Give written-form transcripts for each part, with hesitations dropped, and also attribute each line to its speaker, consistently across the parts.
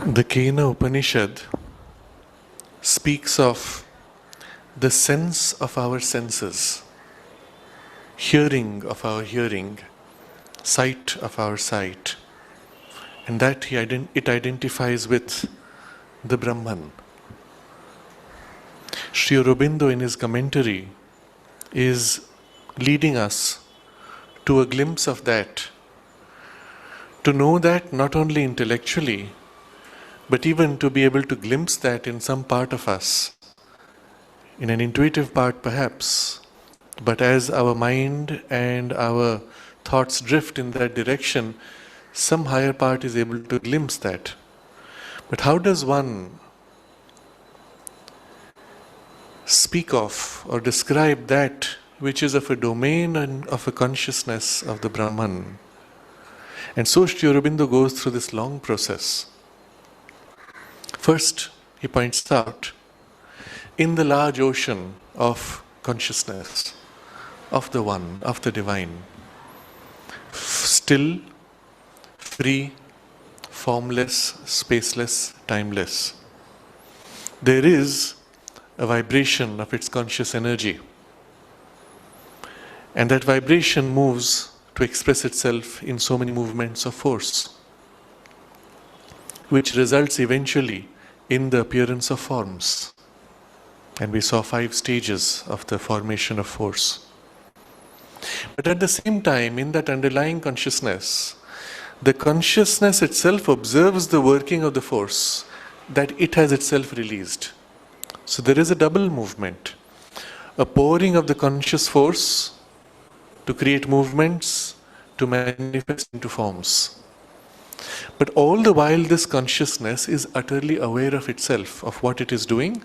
Speaker 1: The Kena Upanishad speaks of the sense of our senses, hearing of our hearing, sight of our sight, and that it identifies with the Brahman. Sri Aurobindo in his commentary is leading us to a glimpse of that, to know that not only intellectually, but even to be able to glimpse that in some part of us, in an intuitive part perhaps, but as our mind and our thoughts drift in that direction, some higher part is able to glimpse that. But how does one speak of or describe that which is of a domain and of a consciousness of the Brahman? And so Sri Aurobindo goes through this long process. First, he points out, in the large ocean of consciousness, of the One, of the Divine, still, free, formless, spaceless, timeless, there is a vibration of its conscious energy. And that vibration moves to express itself in so many movements of force, which results eventually in the appearance of forms. And we saw 5 stages of the formation of force. But at the same time, in that underlying consciousness, the consciousness itself observes the working of the force that it has itself released. So there is a double movement, a pouring of the conscious force to create movements, to manifest into forms. But all the while this consciousness is utterly aware of itself, of what it is doing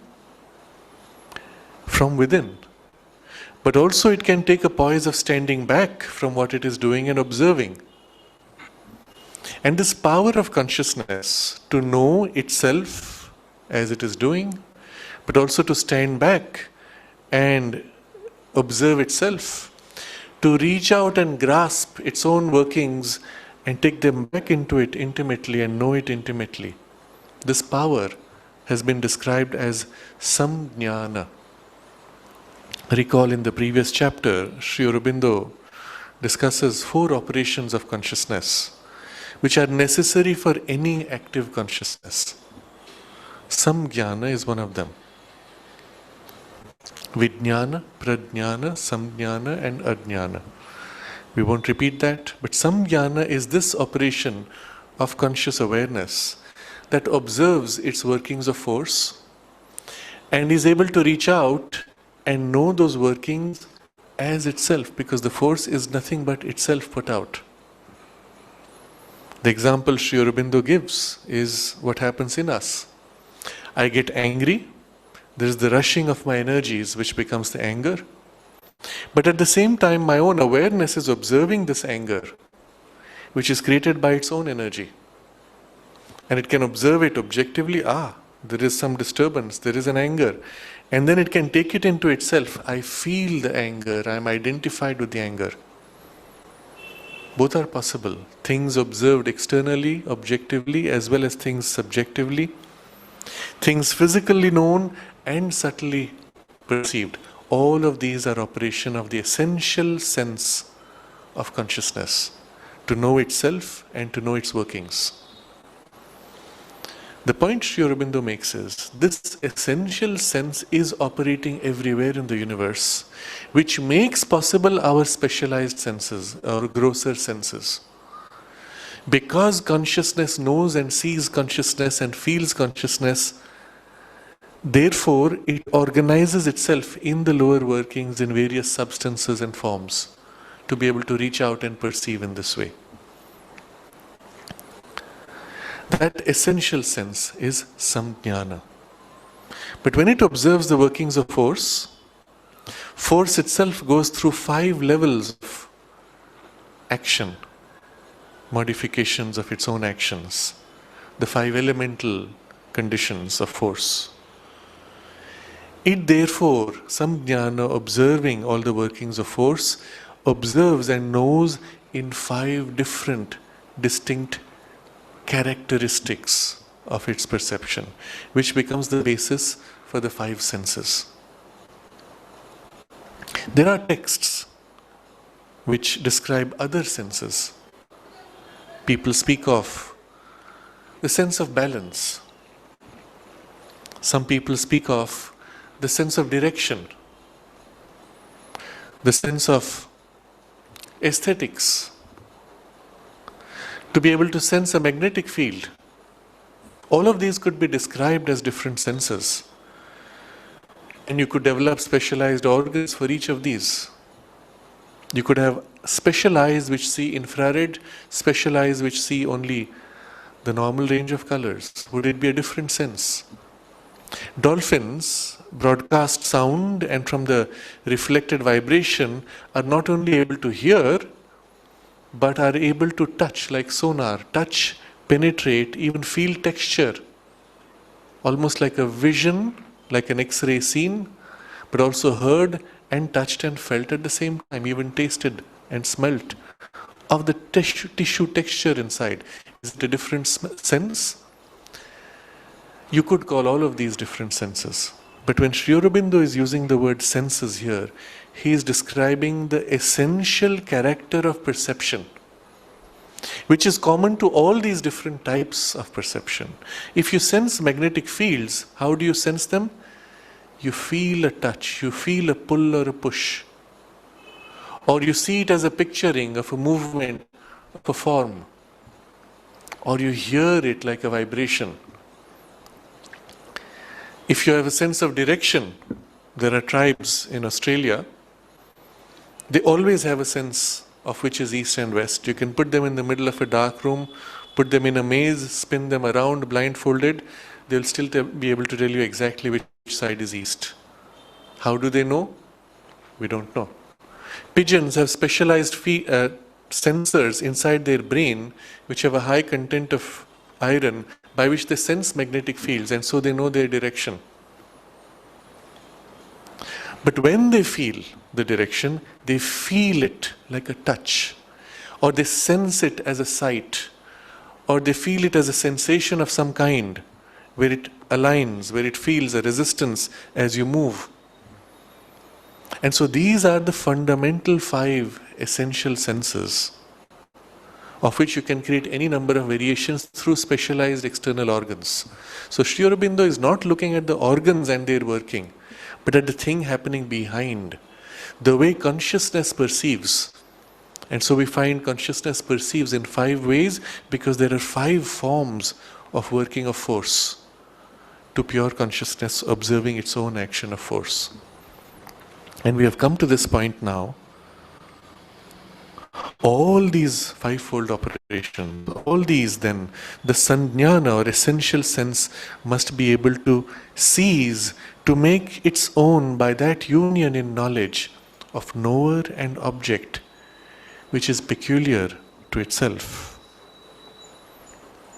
Speaker 1: from within. But also it can take a poise of standing back from what it is doing and observing. And this power of consciousness to know itself as it is doing, but also to stand back and observe itself, to reach out and grasp its own workings and take them back into it intimately and know it intimately. This power has been described as samjnana. Recall in the previous chapter, Sri Aurobindo discusses 4 operations of consciousness which are necessary for any active consciousness. Samjnana is one of them. Vijnana, prajnana, samjnana and ajnana. We won't repeat that, but samjnana is this operation of conscious awareness that observes its workings of force and is able to reach out and know those workings as itself, because the force is nothing but itself put out. The example Sri Aurobindo gives is what happens in us. I get angry, there is the rushing of my energies which becomes the anger. But at the same time, my own awareness is observing this anger, which is created by its own energy. And it can observe it objectively. There is some disturbance, there is an anger. And then it can take it into itself. I feel the anger, I am identified with the anger. Both are possible. Things observed externally, objectively, as well as things subjectively. Things physically known and subtly perceived. All of these are operation of the essential sense of consciousness, to know itself and to know its workings. The point Sri Aurobindo makes is, this essential sense is operating everywhere in the universe, which makes possible our specialized senses, our grosser senses. Because consciousness knows and sees consciousness and feels consciousness, therefore it organizes itself in the lower workings in various substances and forms to be able to reach out and perceive in this way. That essential sense is samjnana. But when it observes the workings of force, force itself goes through 5 levels of action, modifications of its own actions, the 5 elemental conditions of force. It therefore, samjnana, observing all the workings of force, observes and knows in 5 different, distinct characteristics of its perception, which becomes the basis for the five senses. There are texts which describe other senses. People speak of the sense of balance. Some people speak of the sense of direction, the sense of aesthetics, to be able to sense a magnetic field. All of these could be described as different senses. And you could develop specialized organs for each of these. You could have special eyes which see infrared, special eyes which see only the normal range of colors. Would it be a different sense? Dolphins broadcast sound, and from the reflected vibration are not only able to hear, but are able to touch like sonar, touch, penetrate, even feel texture. Almost like a vision, like an X-ray scene, but also heard and touched and felt at the same time, even tasted and smelt of the tissue texture inside. Is it a different sense? You could call all of these different senses. But when Sri Aurobindo is using the word senses here, he is describing the essential character of perception, which is common to all these different types of perception. If you sense magnetic fields, how do you sense them? You feel a touch, you feel a pull or a push. Or you see it as a picturing of a movement, of a form. Or you hear it like a vibration. If you have a sense of direction, there are tribes in Australia, they always have a sense of which is east and west. You can put them in the middle of a dark room, put them in a maze, spin them around blindfolded, they'll still be able to tell you exactly which side is east. How do they know? We don't know. Pigeons have specialized sensors inside their brain which have a high content of iron, by which they sense magnetic fields, and so they know their direction. But when they feel the direction, they feel it like a touch, or they sense it as a sight, or they feel it as a sensation of some kind, where it aligns, where it feels a resistance as you move. And so these are the fundamental five essential senses, of which you can create any number of variations through specialized external organs. So Sri Aurobindo is not looking at the organs and their working, but at the thing happening behind, the way consciousness perceives. And so we find consciousness perceives in five ways, because there are five forms of working of force to pure consciousness observing its own action of force. And we have come to this point now. All these fivefold operations, all these then, the sanjnana or essential sense must be able to seize, to make its own by that union in knowledge of knower and object, which is peculiar to itself.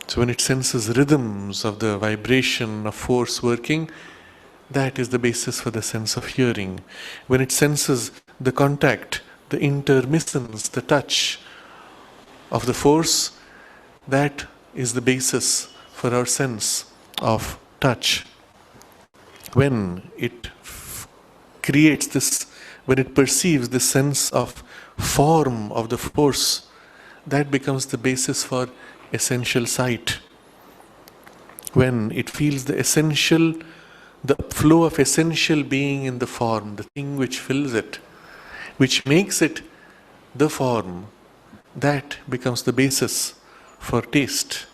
Speaker 1: So when it senses rhythms of the vibration of force working, that is the basis for the sense of hearing. When it senses the contact, the intermittence, the touch of the force, that is the basis for our sense of touch. When it creates this, when it perceives the sense of form of the force, that becomes the basis for essential sight. When it feels the essential, the flow of essential being in the form, the thing which fills it, which makes it the form, that becomes the basis for taste,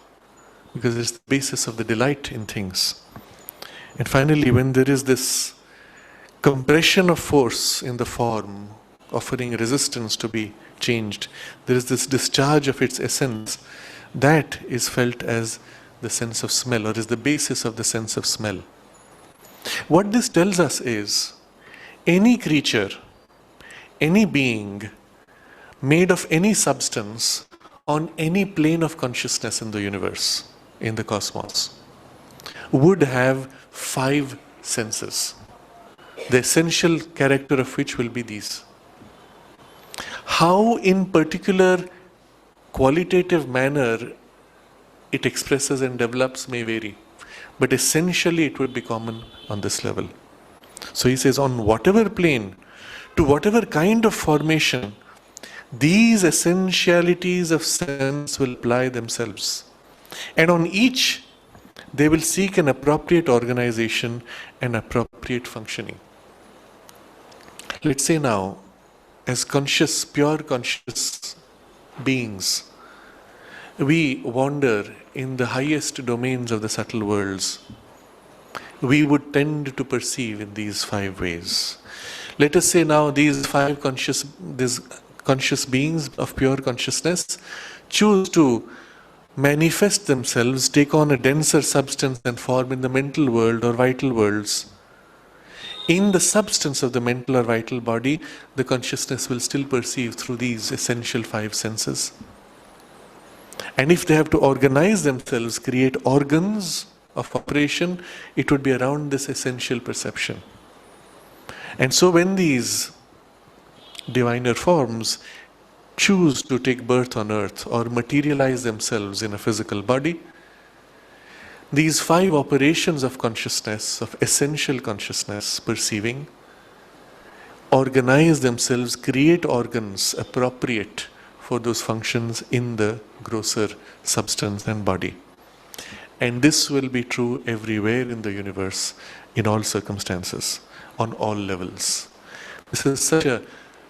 Speaker 1: because it's the basis of the delight in things. And finally, when there is this compression of force in the form, offering resistance to be changed, there is this discharge of its essence, that is felt as the sense of smell, or is the basis of the sense of smell. What this tells us is, any creature, any being made of any substance on any plane of consciousness in the universe, in the cosmos, would have five senses, the essential character of which will be these. How in particular qualitative manner it expresses and develops may vary. But essentially it would be common on this level. So he says, on whatever plane, to whatever kind of formation, these essentialities of sense will apply themselves. And on each, they will seek an appropriate organization and appropriate functioning. Let's say now, as conscious, pure conscious beings, we wander in the highest domains of the subtle worlds. We would tend to perceive in these 5 ways. Let us say now these conscious beings of pure consciousness choose to manifest themselves, take on a denser substance and form in the mental world or vital worlds. In the substance of the mental or vital body, the consciousness will still perceive through these essential 5 senses. And if they have to organize themselves, create organs of operation, it would be around this essential perception. And so when these diviner forms choose to take birth on earth or materialize themselves in a physical body, these 5 operations of consciousness, of essential consciousness, perceiving, organize themselves, create organs appropriate for those functions in the grosser substance and body. And this will be true everywhere in the universe, in all circumstances, on all levels. This is such an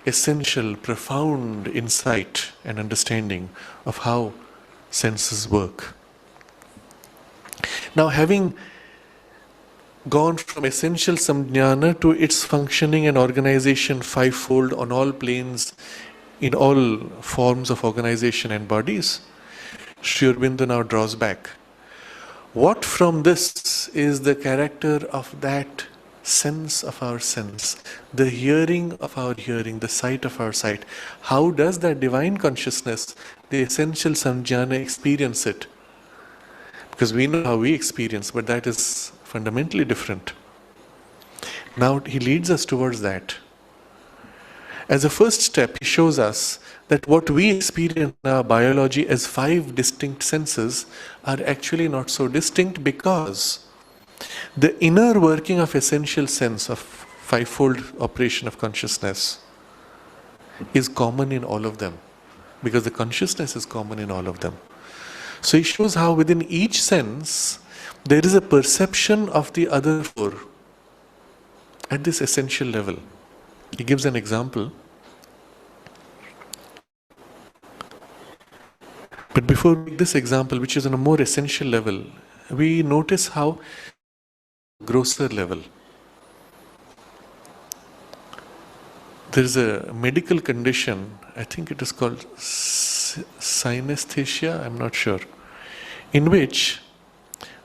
Speaker 1: essential, profound insight and understanding of how senses work. Now, having gone from essential samjnana to its functioning and organization 5-fold on all planes, in all forms of organization and bodies, Sri Aurobindo now draws back. What from this is the character of that sense of our sense, the hearing of our hearing, the sight of our sight? How does that divine consciousness, the essential samjnana, experience it? Because we know how we experience, but that is fundamentally different. Now he leads us towards that. As a first step, he shows us that what we experience in our biology as 5 distinct senses are actually not so distinct, because the inner working of essential sense, of 5-fold operation of consciousness, is common in all of them, because the consciousness is common in all of them. So he shows how within each sense there is a perception of the other 4 at this essential level. He gives an example. But before we take this example, which is on a more essential level, we notice how grosser level. There is a medical condition, I think it is called synesthesia, I'm not sure, in which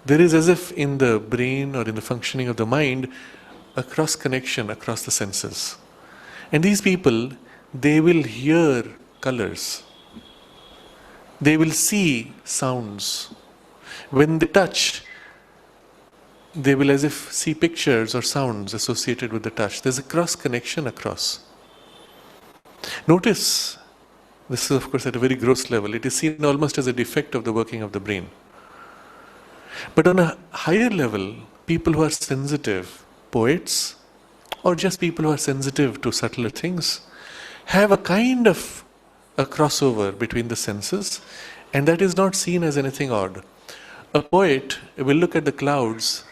Speaker 1: there is, as if in the brain or in the functioning of the mind, a cross connection across the senses. And these people, they will hear colors. They will see sounds. When they touch, they will as if see pictures or sounds associated with the touch. There's a cross connection across. Notice, this is of course at a very gross level. It is seen almost as a defect of the working of the brain. But on a higher level, people who are sensitive, poets, or just people who are sensitive to subtler things, have a kind of a crossover between the senses, and that is not seen as anything odd. A poet will look at the clouds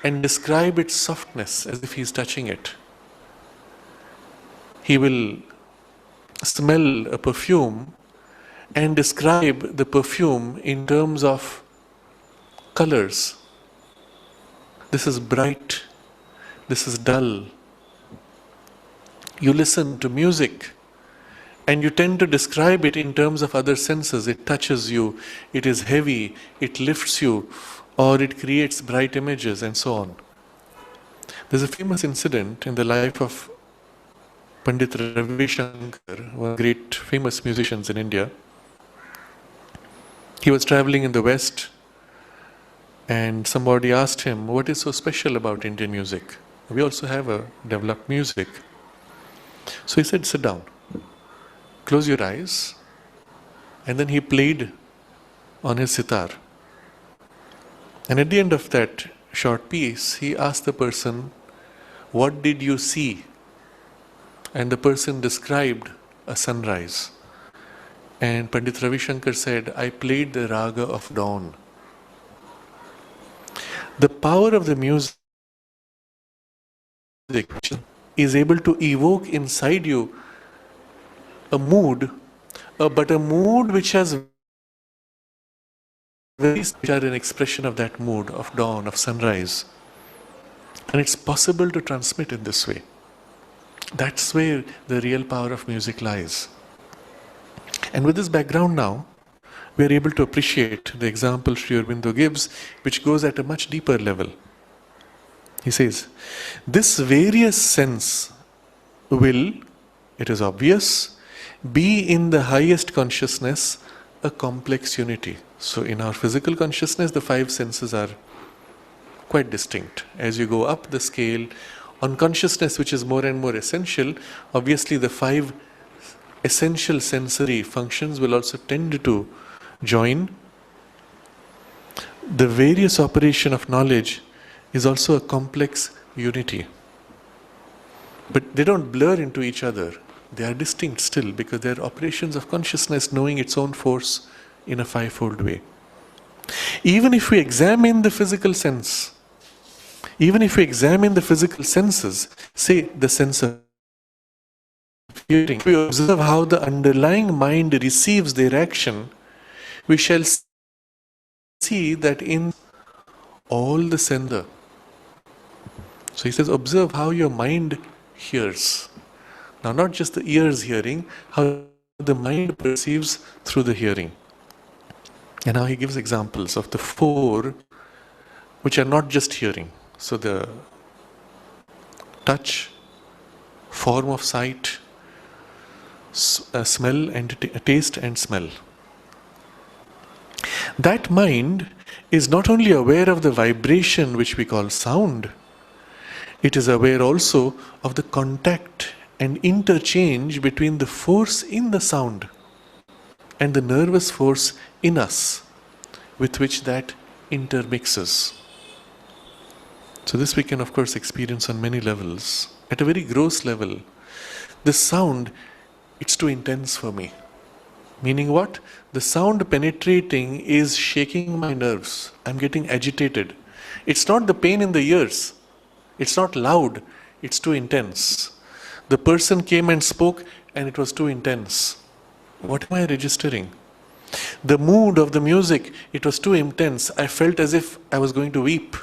Speaker 1: and describe its softness as if he is touching it. He will smell a perfume and describe the perfume in terms of colors. This is bright, this is dull. You listen to music and you tend to describe it in terms of other senses. It touches you, it is heavy, it lifts you, or it creates bright images, and so on. There's a famous incident in the life of Pandit Ravi Shankar, one of the great famous musicians in India. He was traveling in the West, and somebody asked him, what is so special about Indian music? We also have a developed music. So he said, sit down, close your eyes, and then he played on his sitar. And at the end of that short piece, he asked the person, "What did you see?" And the person described a sunrise. And Pandit Ravi Shankar said, "I played the raga of dawn." The power of the music is able to evoke inside you a mood, but a mood which has which are an expression of that mood of dawn, of sunrise. And it's possible to transmit in this way. That's where the real power of music lies. And with this background now, we are able to appreciate the example Sri Aurobindo gives, which goes at a much deeper level. He says, this various sense will, it is obvious, be in the highest consciousness a complex unity. So in our physical consciousness, the five senses are quite distinct. As you go up the scale, on consciousness, which is more and more essential, obviously the five essential sensory functions will also tend to join. The various operation of knowledge is also a complex unity. But they don't blur into each other. They are distinct still because they are operations of consciousness knowing its own force in a fivefold way. Even if we examine the physical sense, even if we examine the physical senses, say the sense of hearing, we observe how the underlying mind receives their action, we shall see that in all the sender. So he says, observe how your mind hears. Now not just the ears hearing, how the mind perceives through the hearing. And now he gives examples of the four which are not just hearing. So the touch, form of sight, smell and taste and smell. That mind is not only aware of the vibration which we call sound, it is aware also of the contact and interchange between the force in the sound and the nervous force in us with which that intermixes. So this we can of course experience on many levels. At a very gross level, the sound, it's too intense for me. Meaning what? The sound penetrating is shaking my nerves. I'm getting agitated. It's not the pain in the ears. It's not loud. It's too intense. The person came and spoke and it was too intense. What am I registering? The mood of the music, it was too intense. I felt as if I was going to weep.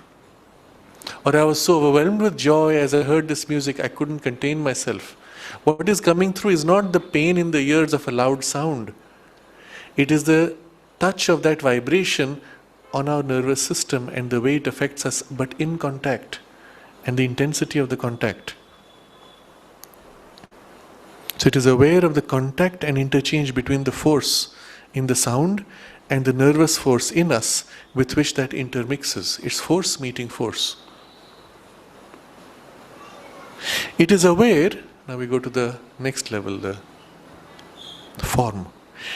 Speaker 1: Or I was so overwhelmed with joy as I heard this music, I couldn't contain myself. What is coming through is not the pain in the ears of a loud sound. It is the touch of that vibration on our nervous system and the way it affects us, but in contact, and the intensity of the contact. So it is aware of the contact and interchange between the force in the sound and the nervous force in us with which that intermixes. It's force meeting force. It is aware, now we go to the next level, the form.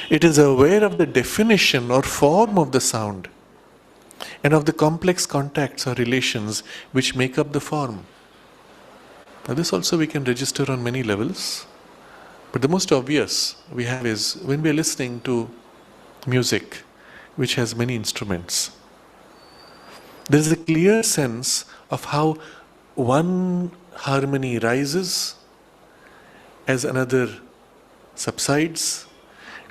Speaker 1: It is aware of the definition or form of the sound and of the complex contacts or relations which make up the form. Now this also we can register on many levels, but the most obvious we have is when we are listening to music which has many instruments. There is a clear sense of how one harmony rises as another subsides,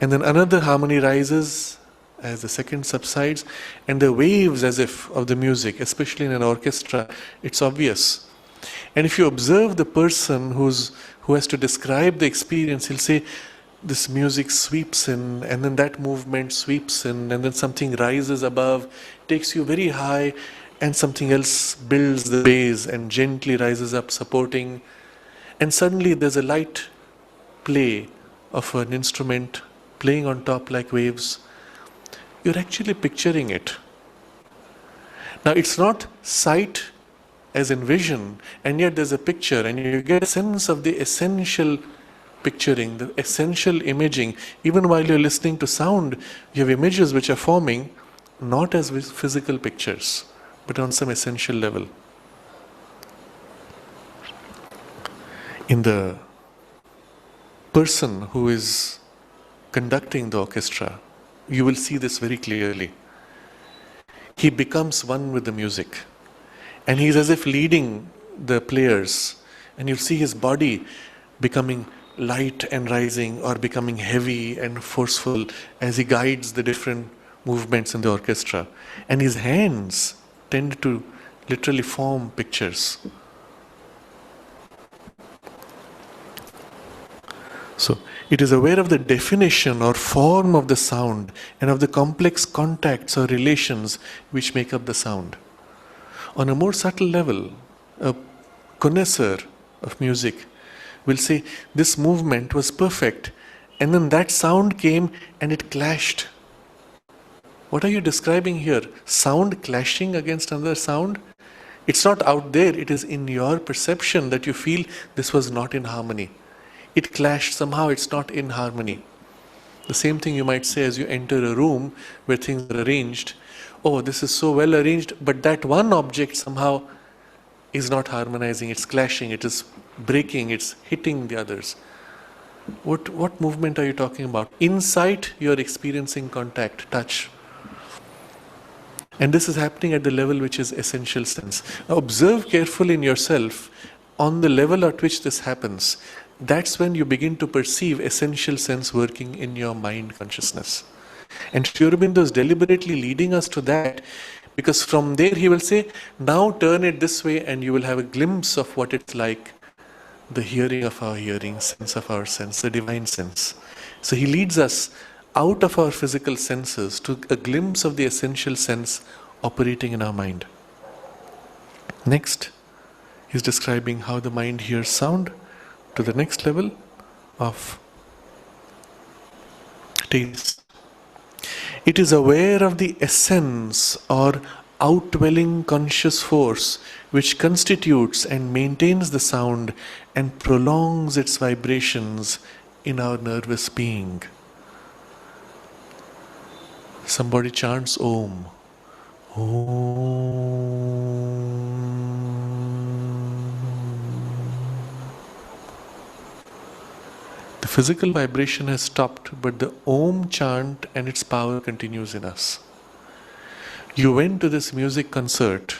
Speaker 1: and then another harmony rises as the second subsides, and the waves as if of the music, especially in an orchestra, it's obvious. And if you observe the person who has to describe the experience, he'll say, this music sweeps in, and then that movement sweeps in, and then something rises above, takes you very high, and something else builds the base and gently rises up, supporting. And suddenly there's a light play of an instrument playing on top like waves. You're actually picturing it. Now it's not sight as in vision, and yet there's a picture, and you get a sense of the essential picturing, the essential imaging. Even while you're listening to sound, you have images which are forming not as physical pictures, but on some essential level. In the person who is conducting the orchestra, you will see this very clearly. He becomes one with the music, and he's as if leading the players, and you'll see his body becoming light and rising or becoming heavy and forceful as he guides the different movements in the orchestra. And his hands tend to literally form pictures. So, it is aware of the definition or form of the sound and of the complex contacts or relations which make up the sound. On a more subtle level, a connoisseur of music will say, this movement was perfect, and then that sound came and it clashed. What are you describing here? Sound clashing against another sound? It's not out there, it is in your perception that you feel this was not in harmony. It clashed, somehow it's not in harmony. The same thing you might say as you enter a room where things are arranged. Oh, this is so well arranged, but that one object somehow is not harmonizing, it's clashing, it is breaking, it's hitting the others. What movement are you talking about? Inside you're experiencing contact, touch. And this is happening at the level which is essential sense. Now observe carefully in yourself on the level at which this happens. That's when you begin to perceive essential sense working in your mind consciousness. And Sri Aurobindo is deliberately leading us to that, because from there he will say, now turn it this way and you will have a glimpse of what it's like, the hearing of our hearing, sense of our sense, the divine sense. So he leads us out of our physical senses to a glimpse of the essential sense operating in our mind. Next, he's describing how the mind hears sound to the next level of taste. It is aware of the essence or outwelling conscious force which constitutes and maintains the sound and prolongs its vibrations in our nervous being. Somebody chants Om. The physical vibration has stopped, but the Om chant and its power continues in us. You went to this music concert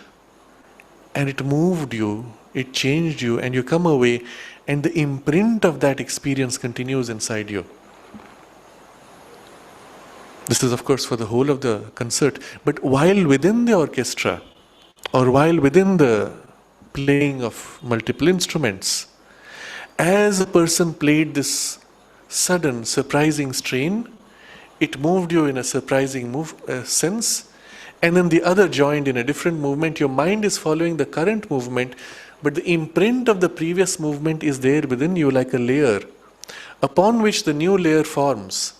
Speaker 1: and it moved you, it changed you, and you come away and the imprint of that experience continues inside you. This is of course for the whole of the concert, but while within the orchestra or while within the playing of multiple instruments, as a person played this sudden surprising strain, it moved you in a surprising sense, and then the other joined in a different movement. Your mind is following the current movement, but the imprint of the previous movement is there within you like a layer, upon which the new layer forms.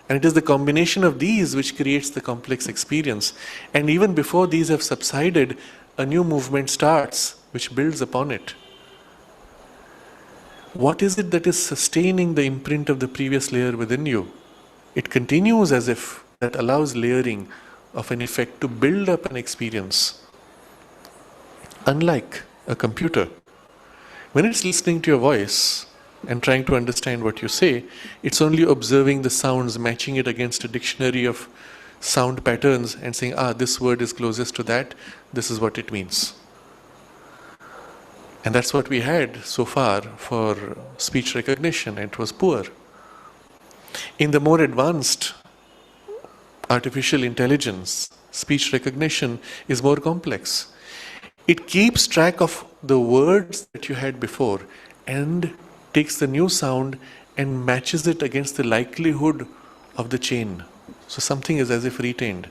Speaker 1: And it is the combination of these which creates the complex experience. And even before these have subsided, a new movement starts, which builds upon it. What is it that is sustaining the imprint of the previous layer within you? It continues as if that allows layering of an effect to build up an experience. Unlike a computer, when it's listening to your voice and trying to understand what you say, it's only observing the sounds, matching it against a dictionary of sound patterns and saying, this word is closest to that, this is what it means. And that's what we had so far for speech recognition. It was poor. In the more advanced artificial intelligence, speech recognition is more complex. It keeps track of the words that you had before and takes the new sound and matches it against the likelihood of the chain. So something is as if retained.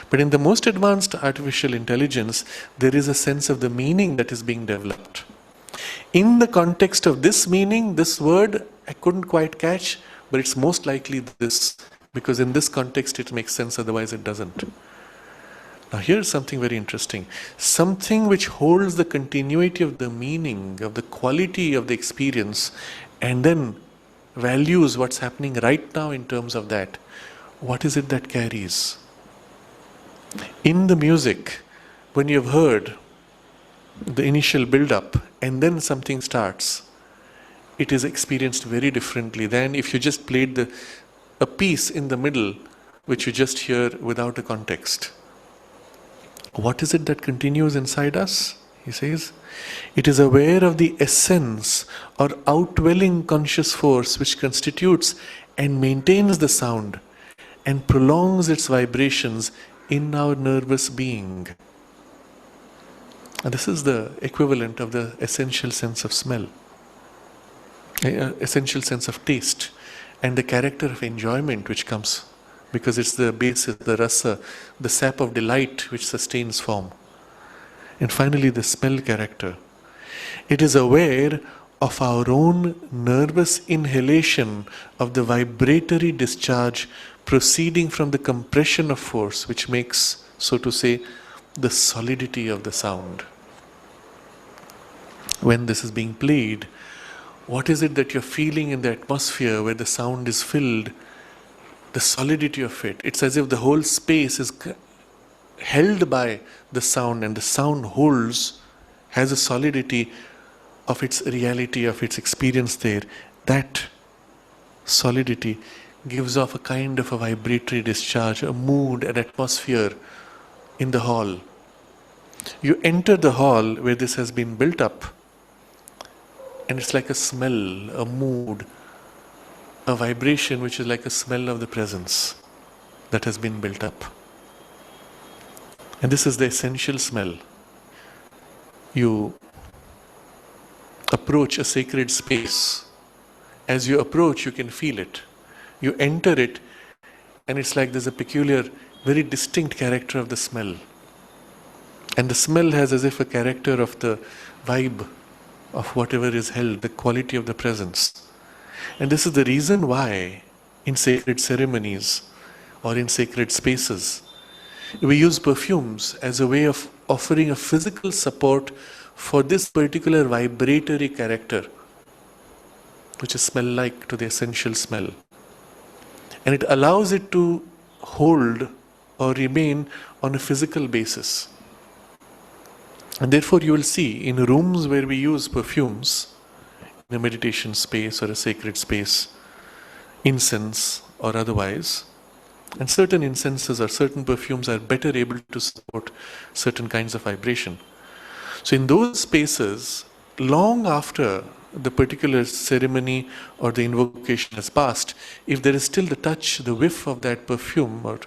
Speaker 1: But in the most advanced artificial intelligence, there is a sense of the meaning that is being developed. In the context of this meaning, this word I couldn't quite catch, but it's most likely this, because in this context it makes sense, otherwise it doesn't. Now here's something very interesting. Something which holds the continuity of the meaning, of the quality of the experience, and then values what's happening right now in terms of that. What is it that carries? In the music, when you've heard the initial build-up and then something starts, it is experienced very differently than if you just played a piece in the middle which you just hear without a context. What is it that continues inside us? He says, it is aware of the essence or outwelling conscious force which constitutes and maintains the sound and prolongs its vibrations in our nervous being. And this is the equivalent of the essential sense of smell, essential sense of taste, and the character of enjoyment which comes, because it's the basis, the rasa, the sap of delight which sustains form. And finally, the smell character. It is aware of our own nervous inhalation of the vibratory discharge proceeding from the compression of force, which makes, so to say, the solidity of the sound. When this is being played, what is it that you're feeling in the atmosphere where the sound is filled? The solidity of it. It's as if the whole space is held by the sound, and the sound has a solidity of its reality, of its experience there. That solidity gives off a kind of a vibratory discharge, a mood, an atmosphere in the hall. You enter the hall where this has been built up, and it's like a smell, a mood, a vibration which is like a smell of the presence that has been built up. And this is the essential smell. You approach a sacred space. As you approach, you can feel it. You enter it, and it's like there's a peculiar, very distinct character of the smell. And the smell has as if a character of the vibe of whatever is held, the quality of the presence. And this is the reason why in sacred ceremonies or in sacred spaces, we use perfumes as a way of offering a physical support for this particular vibratory character, which is smell-like to the essential smell. And it allows it to hold or remain on a physical basis. And therefore you will see in rooms where we use perfumes, in a meditation space or a sacred space, incense or otherwise, and certain incenses or certain perfumes are better able to support certain kinds of vibration. So in those spaces, long after the particular ceremony or the invocation has passed, if there is still the touch, the whiff of that perfume or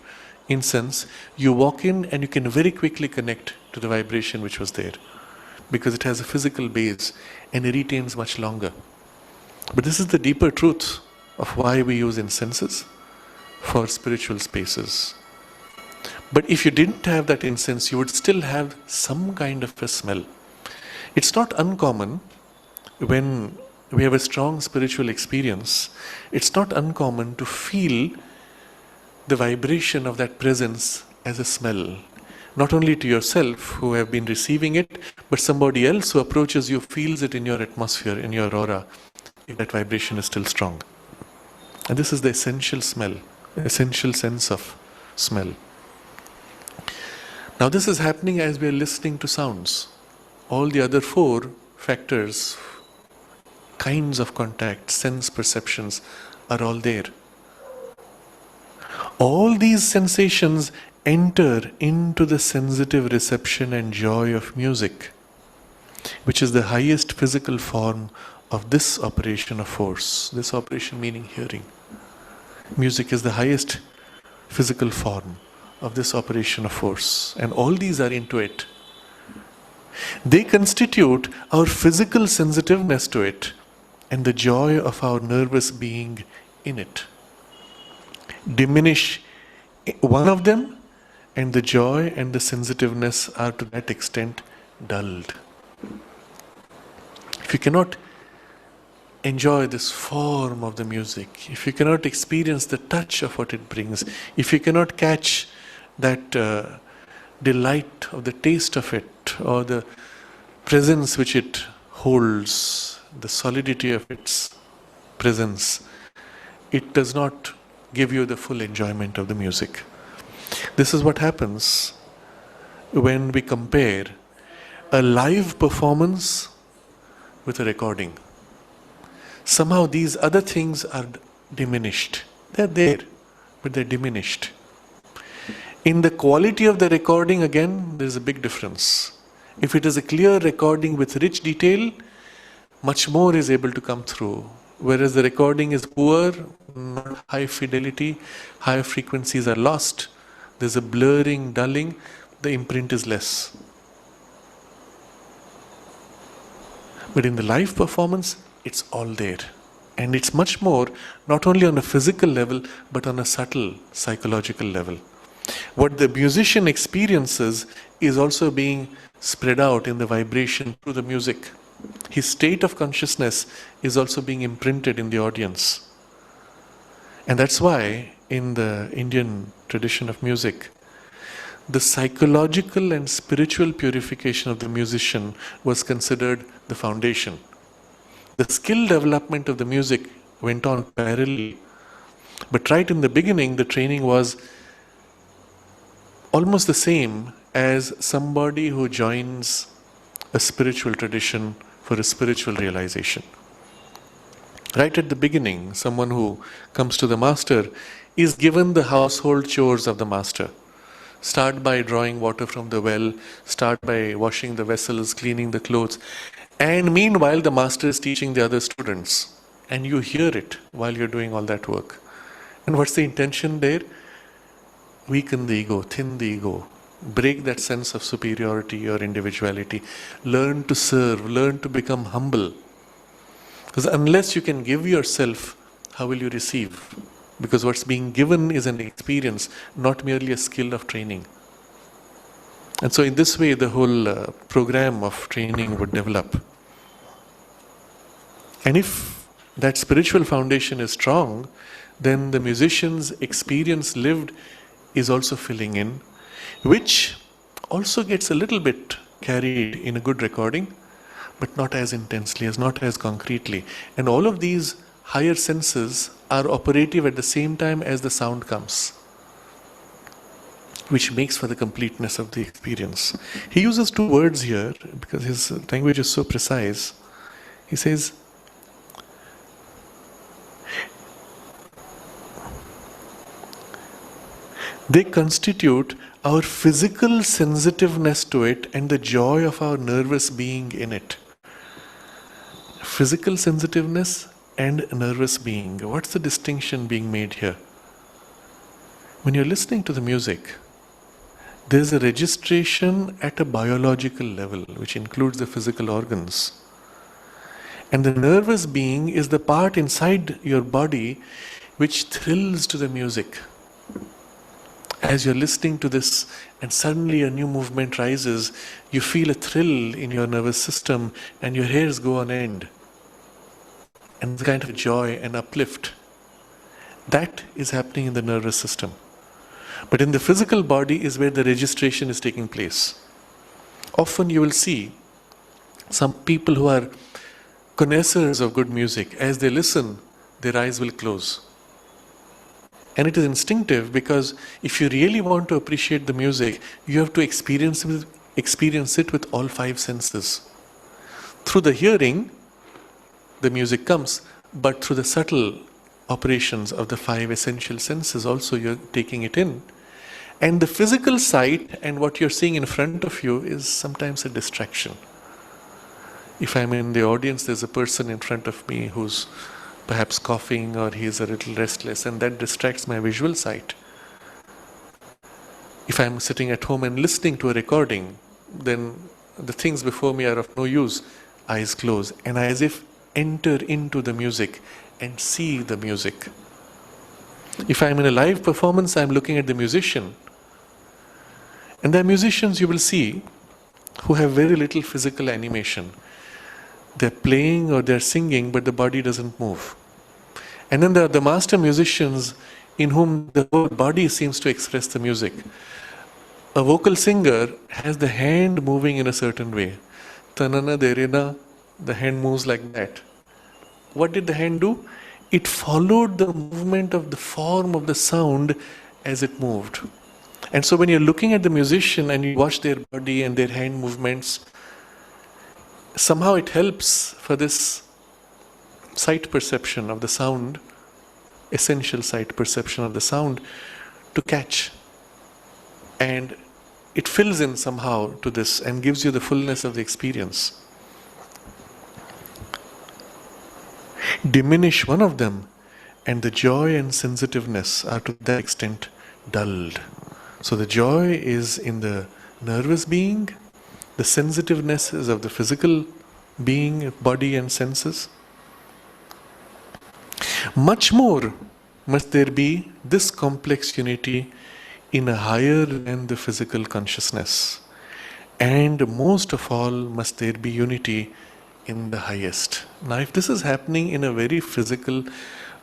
Speaker 1: incense, you walk in and you can very quickly connect to the vibration which was there, because it has a physical base and it retains much longer. But this is the deeper truth of why we use incenses for spiritual spaces. But if you didn't have that incense, you would still have some kind of a smell. It's not uncommon when we have a strong spiritual experience, it's not uncommon to feel the vibration of that presence as a smell. Not only to yourself who have been receiving it, but somebody else who approaches you feels it in your atmosphere, in your aura, if that vibration is still strong. And this is the essential smell, essential sense of smell. Now this is happening as we are listening to sounds. All the other four factors, kinds of contact, sense perceptions are all there. All these sensations enter into the sensitive reception and joy of music, which is the highest physical form of this operation of force. This operation meaning hearing. Music is the highest physical form of this operation of force, and all these are into it. They constitute our physical sensitiveness to it and the joy of our nervous being in it. Diminish one of them, and the joy and the sensitiveness are to that extent dulled. If you cannot enjoy this form of the music, if you cannot experience the touch of what it brings, if you cannot catch that delight of the taste of it, or the presence which it holds, the solidity of its presence, it does not give you the full enjoyment of the music. This is what happens when we compare a live performance with a recording. Somehow these other things are diminished. They're there, but they're diminished. In the quality of the recording, again, there's a big difference. If it is a clear recording with rich detail, much more is able to come through. Whereas the recording is poor, not high fidelity, higher frequencies are lost, there's a blurring, dulling, the imprint is less. But in the live performance, it's all there. And it's much more, not only on a physical level, but on a subtle psychological level. What the musician experiences is also being spread out in the vibration through the music. His state of consciousness is also being imprinted in the audience. And that's why in the Indian tradition of music, the psychological and spiritual purification of the musician was considered the foundation. The skill development of the music went on parallelly. But right in the beginning, the training was almost the same as somebody who joins a spiritual tradition for a spiritual realization. Right at the beginning, someone who comes to the master is given the household chores of the master. Start by drawing water from the well, start by washing the vessels, cleaning the clothes. And meanwhile, the master is teaching the other students. And you hear it while you're doing all that work. And what's the intention there? Weaken the ego, thin the ego, break that sense of superiority or individuality. Learn to serve, learn to become humble. Because unless you can give yourself, how will you receive? Because what's being given is an experience, not merely a skill of training. And so in this way, the whole program of training would develop. And if that spiritual foundation is strong, then the musician's experience lived is also filling in, which also gets a little bit carried in a good recording, but not as intensely, as not as concretely. And all of these higher senses are operative at the same time as the sound comes, which makes for the completeness of the experience. He uses two words here because his language is so precise. He says, they constitute our physical sensitiveness to it and the joy of our nervous being in it. Physical sensitiveness and nervous being. What's the distinction being made here? When you're listening to the music, there's a registration at a biological level, which includes the physical organs. And the nervous being is the part inside your body which thrills to the music. As you're listening to this and suddenly a new movement rises, you feel a thrill in your nervous system and your hairs go on end. And the kind of joy and uplift, that is happening in the nervous system. But in the physical body is where the registration is taking place. Often you will see some people who are connoisseurs of good music, as they listen, their eyes will close. And it is instinctive because if you really want to appreciate the music, you have to experience it with all five senses. Through the hearing, the music comes, but through the subtle operations of the five essential senses also you're taking it in. And the physical sight and what you're seeing in front of you is sometimes a distraction. If I'm in the audience, there's a person in front of me who's perhaps coughing or he's a little restless, and that distracts my visual sight. If I'm sitting at home and listening to a recording, then the things before me are of no use. Eyes close, and I as if enter into the music and see the music. If I'm in a live performance, I'm looking at the musician. And there are musicians you will see who have very little physical animation. They're playing or they're singing, but the body doesn't move. And then there are the master musicians in whom the whole body seems to express the music. A vocal singer has the hand moving in a certain way. Tanana derena, the hand moves like that. What did the hand do? It followed the movement of the form of the sound as it moved. And so when you're looking at the musician and you watch their body and their hand movements, somehow it helps for this sight perception of the sound, essential sight perception of the sound, to catch. And it fills in somehow to this and gives you the fullness of the experience. Diminish one of them, and the joy and sensitiveness are to that extent dulled. So the joy is in the nervous being, the sensitiveness is of the physical being, body and senses. Much more must there be this complex unity in a higher than the physical consciousness. And most of all must there be unity in the highest. Now if this is happening in a very physical,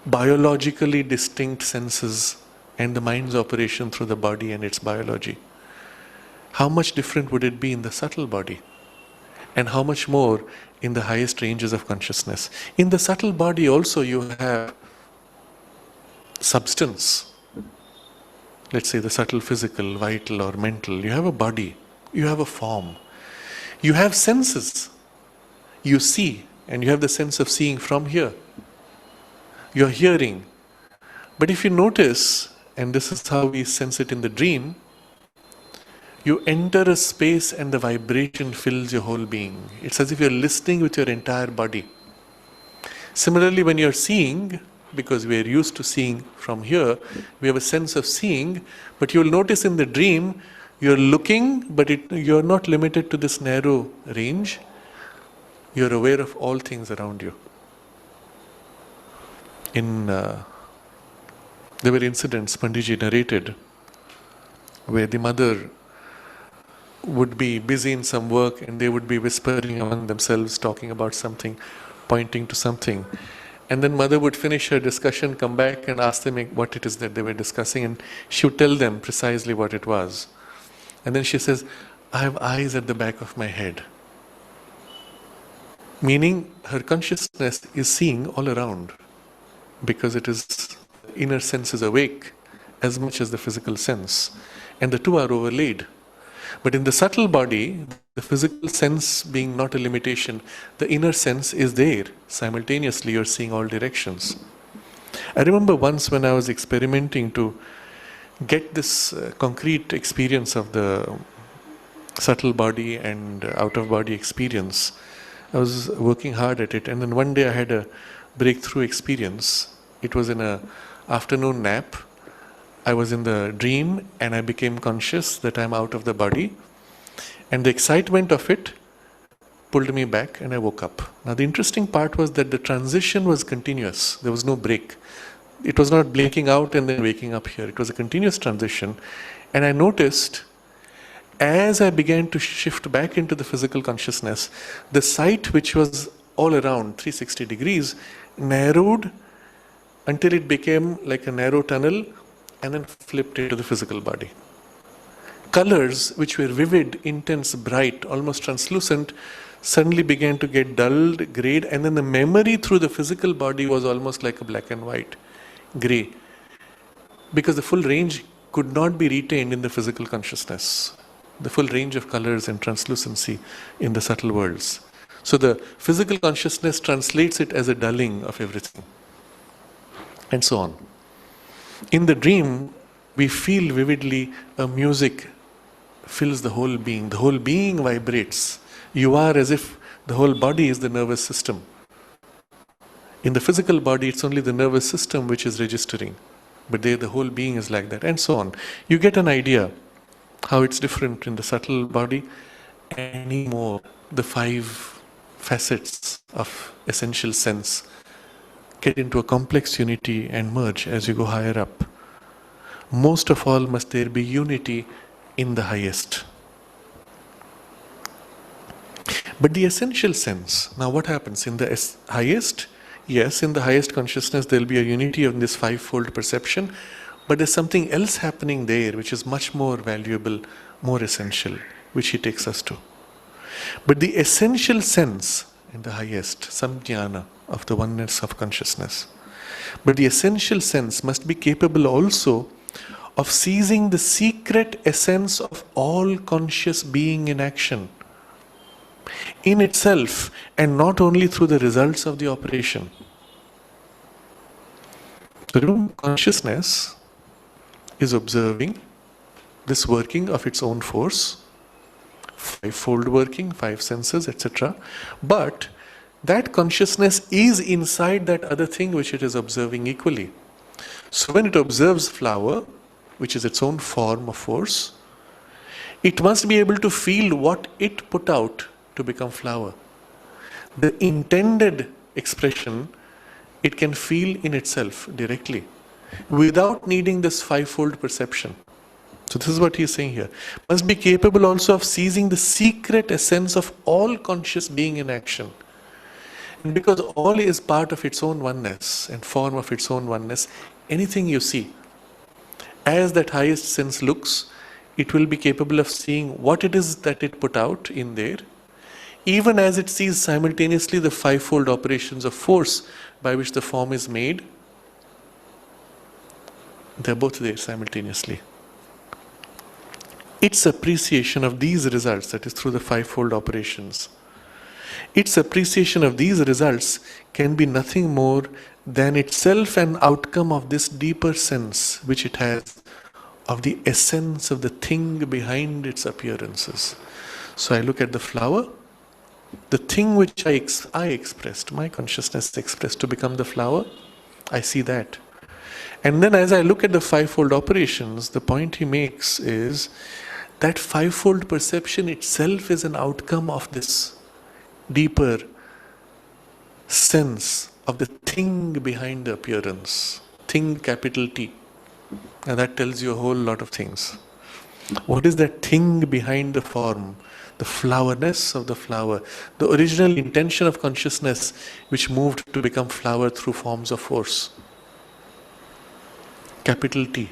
Speaker 1: biologically distinct senses and the mind's operation through the body and its biology, how much different would it be in the subtle body? And how much more in the highest ranges of consciousness? In the subtle body also you have substance. Let's say the subtle physical, vital or mental. You have a body, you have a form, you have senses. You see, and you have the sense of seeing from here. You're hearing. But if you notice, and this is how we sense it in the dream, you enter a space and the vibration fills your whole being. It's as if you're listening with your entire body. Similarly, when you're seeing, because we're used to seeing from here, we have a sense of seeing, but you'll notice in the dream, you're looking, but you're not limited to this narrow range. You're aware of all things around you. There were incidents Panditji narrated where the mother would be busy in some work and they would be whispering among themselves, talking about something, pointing to something. And then mother would finish her discussion, come back and ask them what it is that they were discussing, and she would tell them precisely what it was. And then she says, I have eyes at the back of my head. Meaning her consciousness is seeing all around because it is inner sense is awake as much as the physical sense, and the two are overlaid. But in the subtle body, the physical sense being not a limitation, the inner sense is there. Simultaneously you're seeing all directions. I remember once when I was experimenting to get this concrete experience of the subtle body and out-of-body experience, I was working hard at it, and then one day I had a breakthrough experience. It was in an afternoon nap. I was in the dream and I became conscious that I'm out of the body, and the excitement of it pulled me back and I woke up. Now the interesting part was that the transition was continuous. There was no break. It was not blinking out and then waking up here. It was a continuous transition, and I noticed as I began to shift back into the physical consciousness, the sight which was all around 360 degrees narrowed until it became like a narrow tunnel and then flipped into the physical body. Colors which were vivid, intense, bright, almost translucent, suddenly began to get dulled, grayed, and then the memory through the physical body was almost like a black and white, grey, because the full range could not be retained in the physical consciousness. The full range of colors and translucency in the subtle worlds. So the physical consciousness translates it as a dulling of everything, and so on. In the dream, we feel vividly a music fills the whole being vibrates. You are as if the whole body is the nervous system. In the physical body, it's only the nervous system which is registering, but there the whole being is like that, and so on. You get an idea how it's different in the subtle body, and any more the 5 facets of essential sense get into a complex unity and merge as you go higher up. Most of all must there be unity in the highest. But the essential sense, now what happens in the highest? Yes, in the highest consciousness there will be a unity of this 5-fold perception, but there's something else happening there which is much more valuable, more essential, which he takes us to. But the essential sense in the highest, samjnana, of the oneness of consciousness. But the essential sense must be capable also of seizing the secret essence of all conscious being in action, in itself, and not only through the results of the operation. So remember, consciousness is observing this working of its own force, fivefold working, five senses, etc. But that consciousness is inside that other thing which it is observing equally. So when it observes flower, which is its own form of force, it must be able to feel what it put out to become flower. The intended expression it can feel in itself directly, without needing this fivefold perception. So this is what he is saying here. Must be capable also of seizing the secret essence of all conscious being in action. And because all is part of its own oneness and form of its own oneness, anything you see, as that highest sense looks, it will be capable of seeing what it is that it put out in there, even as it sees simultaneously the fivefold operations of force by which the form is made. They're both there simultaneously. Its appreciation of these results, that is through the fivefold operations, its appreciation of these results can be nothing more than itself an outcome of this deeper sense which it has of the essence of the thing behind its appearances. So I look at the flower, the thing which I expressed, my consciousness expressed to become the flower, I see that. And then as I look at the fivefold operations, the point he makes is that fivefold perception itself is an outcome of this deeper sense of the thing behind the appearance. Thing, capital T. And that tells you a whole lot of things. What is that thing behind the form? The flowerness of the flower. The original intention of consciousness which moved to become flower through forms of force. Capital T.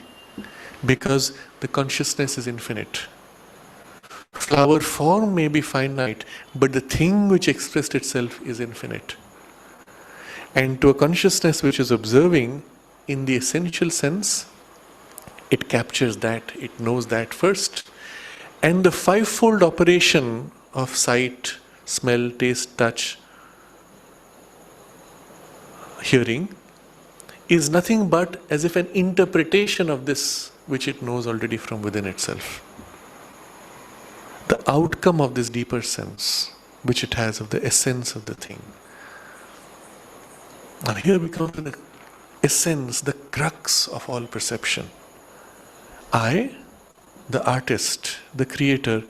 Speaker 1: Because the consciousness is infinite. Flower form may be finite, but the thing which expressed itself is infinite. And to a consciousness which is observing in the essential sense, it captures that, it knows that first. And the fivefold operation of sight, smell, taste, touch, hearing is nothing but as if an interpretation of this which it knows already from within itself. The outcome of this deeper sense which it has of the essence of the thing. Now here we come to the essence, the crux of all perception. I, the artist, the creator,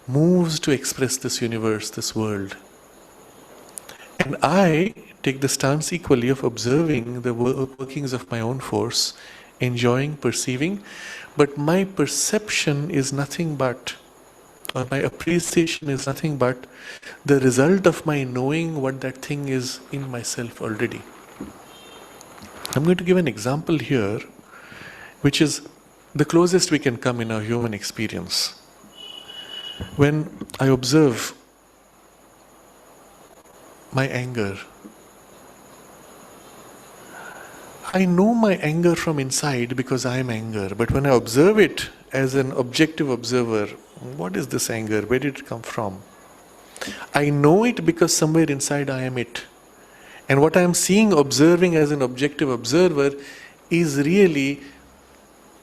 Speaker 1: moves to express this universe, this world. And I take the stance equally of observing the workings of my own force, enjoying, perceiving, but my perception is nothing but, or my appreciation is nothing but the result of my knowing what that thing is in myself already. I'm going to give an example here, which is the closest we can come in our human experience. When I observe my anger, I know my anger from inside because I am anger. But when I observe it as an objective observer, what is this anger? Where did it come from? I know it because somewhere inside I am it. And what I am seeing, observing as an objective observer is really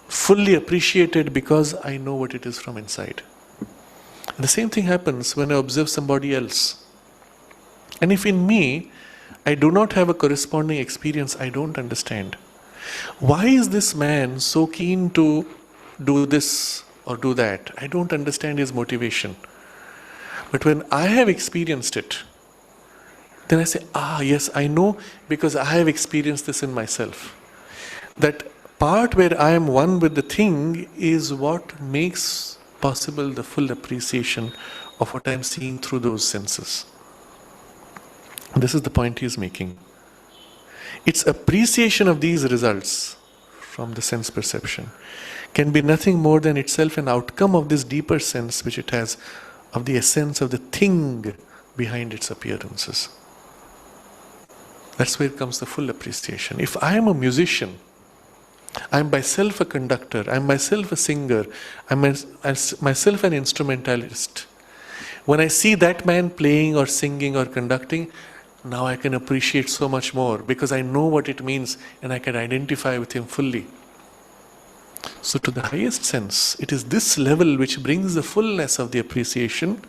Speaker 1: fully appreciated because I know what it is from inside. And the same thing happens when I observe somebody else. And if in me, I do not have a corresponding experience, I don't understand. Why is this man so keen to do this or do that? I don't understand his motivation. But when I have experienced it, then I say, yes, I know because I have experienced this in myself. That part where I am one with the thing is what makes possible the full appreciation of what I am seeing through those senses. This is the point he is making. Its appreciation of these results from the sense perception can be nothing more than itself an outcome of this deeper sense which it has of the essence of the thing behind its appearances. That's where comes the full appreciation. If I am a musician I'm myself a conductor, I'm myself a singer, myself an instrumentalist. When I see that man playing or singing or conducting, now I can appreciate so much more because I know what it means and I can identify with him fully. So to the highest sense, it is this level which brings the fullness of the appreciation.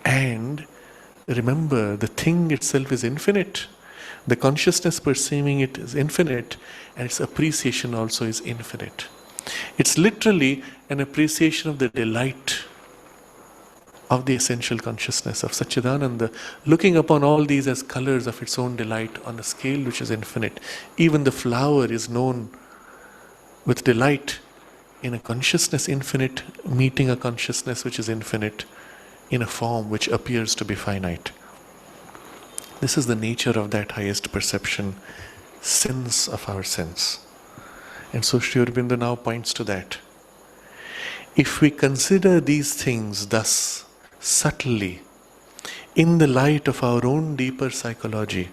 Speaker 1: And remember, the thing itself is infinite. The consciousness perceiving it is infinite, and its appreciation also is infinite. It's literally an appreciation of the delight of the essential consciousness of Satchidananda, looking upon all these as colors of its own delight on a scale which is infinite. Even the flower is known with delight in a consciousness infinite, meeting a consciousness which is infinite in a form which appears to be finite. This is the nature of that highest perception, sense of our sense. And so Sri Aurobindo now points to that. If we consider these things thus subtly, in the light of our own deeper psychology,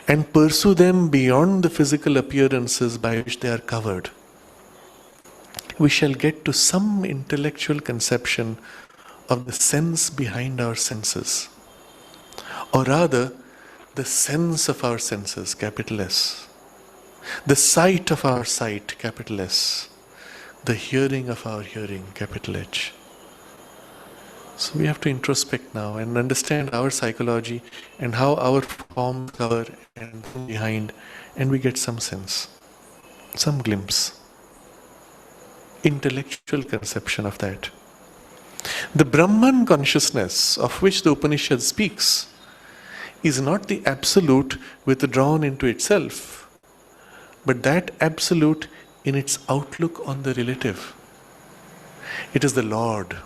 Speaker 1: and pursue them beyond the physical appearances by which they are covered, we shall get to some intellectual conception of the sense behind our senses, or rather, the sense of our senses, capital S, the sight of our sight, capital S, the hearing of our hearing, capital H. So we have to introspect now and understand our psychology and how our forms cover and behind, and we get some sense, some glimpse, intellectual conception of that. The Brahman consciousness of which the Upanishad speaks is not the absolute withdrawn into itself, but that absolute in its outlook on the relative. It is the Lord,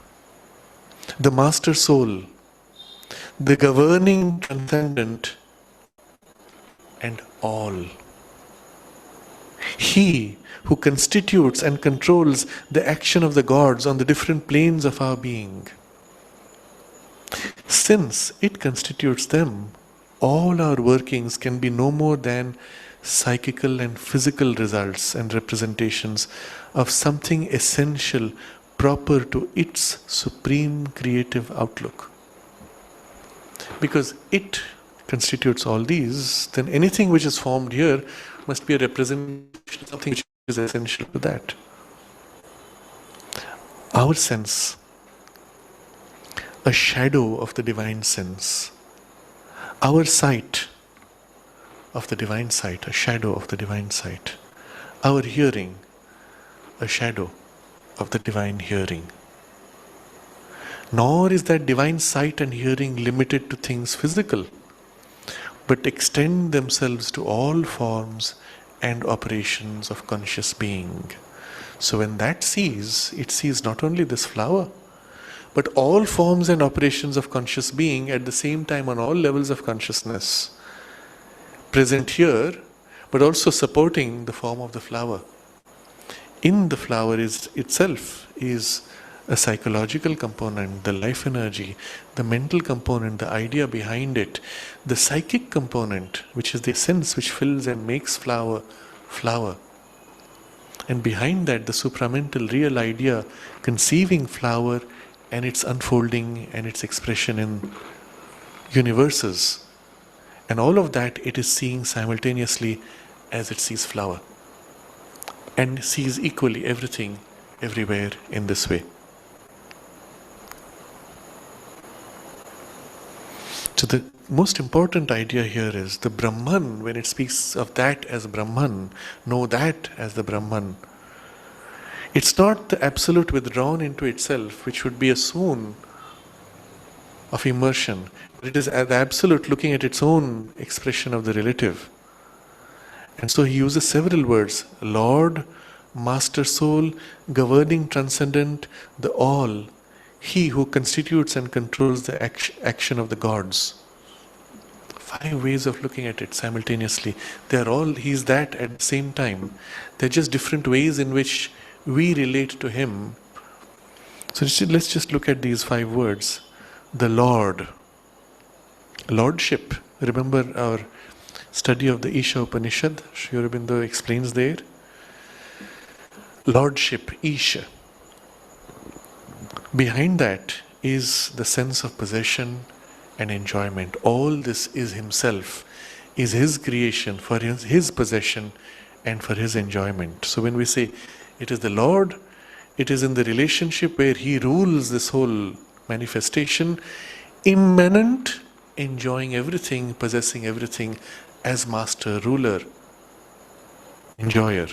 Speaker 1: the Master Soul, the governing transcendent, and all. He who constitutes and controls the action of the gods on the different planes of our being. Since it constitutes them, all our workings can be no more than psychical and physical results and representations of something essential proper to its supreme creative outlook. Because it constitutes all these, then anything which is formed here must be a representation of something which is essential to that. Our sense, a shadow of the divine sense. Our sight, of the divine sight, a shadow of the divine sight. Our hearing, a shadow of the divine hearing. Nor is that divine sight and hearing limited to things physical, but extend themselves to all forms and operations of conscious being. So when that sees, it sees not only this flower, but all forms and operations of conscious being at the same time on all levels of consciousness, present here, but also supporting the form of the flower. In the flower itself is a psychological component, the life energy, the mental component, the idea behind it, the psychic component, which is the sense which fills and makes flower, flower. And behind that, the supramental real idea conceiving flower and its unfolding and its expression in universes. And all of that it is seeing simultaneously as it sees flower. And sees equally everything, everywhere in this way. So the most important idea here is the Brahman, when it speaks of that as Brahman, know that as the Brahman. It's not the absolute withdrawn into itself, which would be a swoon of immersion. It is the absolute looking at its own expression of the relative. And so he uses several words: Lord, Master Soul, governing transcendent, the all, he who constitutes and controls the action of the gods. 5 ways of looking at it simultaneously. They are all, he's that at the same time. They're just different ways in which we relate to him. So let's just look at these 5 words. The Lord, Lordship. Remember our study of the Isha Upanishad? Sri Aurobindo explains there. lordship, Isha. Behind that is the sense of possession and enjoyment. All this is himself, is his creation for his possession and for his enjoyment. So when we say it is the Lord, it is in the relationship where he rules this whole manifestation, immanent, enjoying everything, possessing everything as master, ruler, enjoyer.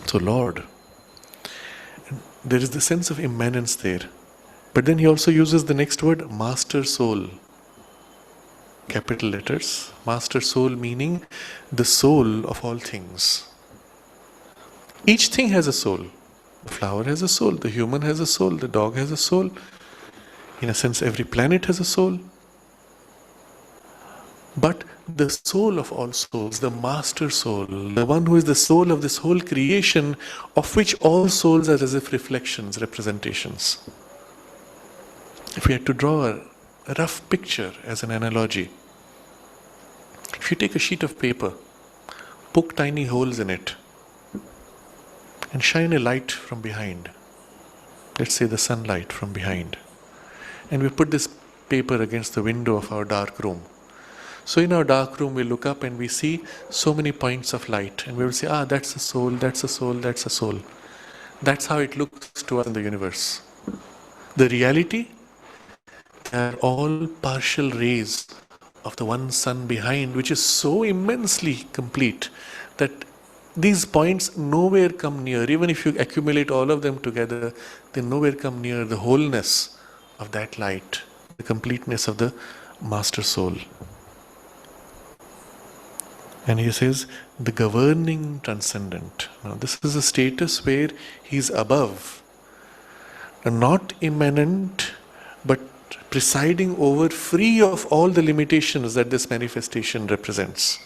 Speaker 1: So Lord. There is the sense of immanence there. But then he also uses the next word, master soul. Capital letters. Master soul meaning the soul of all things. Each thing has a soul. The flower has a soul, the human has a soul, the dog has a soul. In a sense, every planet has a soul. But the soul of all souls, the master soul, the one who is the soul of this whole creation, of which all souls are as if reflections, representations. If we had to draw a rough picture as an analogy, if you take a sheet of paper, poke tiny holes in it, and shine a light from behind, let's say the sunlight from behind, and we put this paper against the window of our dark room. So in our dark room, we look up and we see so many points of light, and we will say, that's a soul, that's a soul, that's a soul. That's how it looks to us in the universe. The reality, they are all partial rays of the one sun behind, which is so immensely complete that these points nowhere come near. Even if you accumulate all of them together, they nowhere come near the wholeness of that light, the completeness of the master soul. And he says, the governing transcendent. Now this is a status where he is above, not immanent, but presiding over, free of all the limitations that this manifestation represents.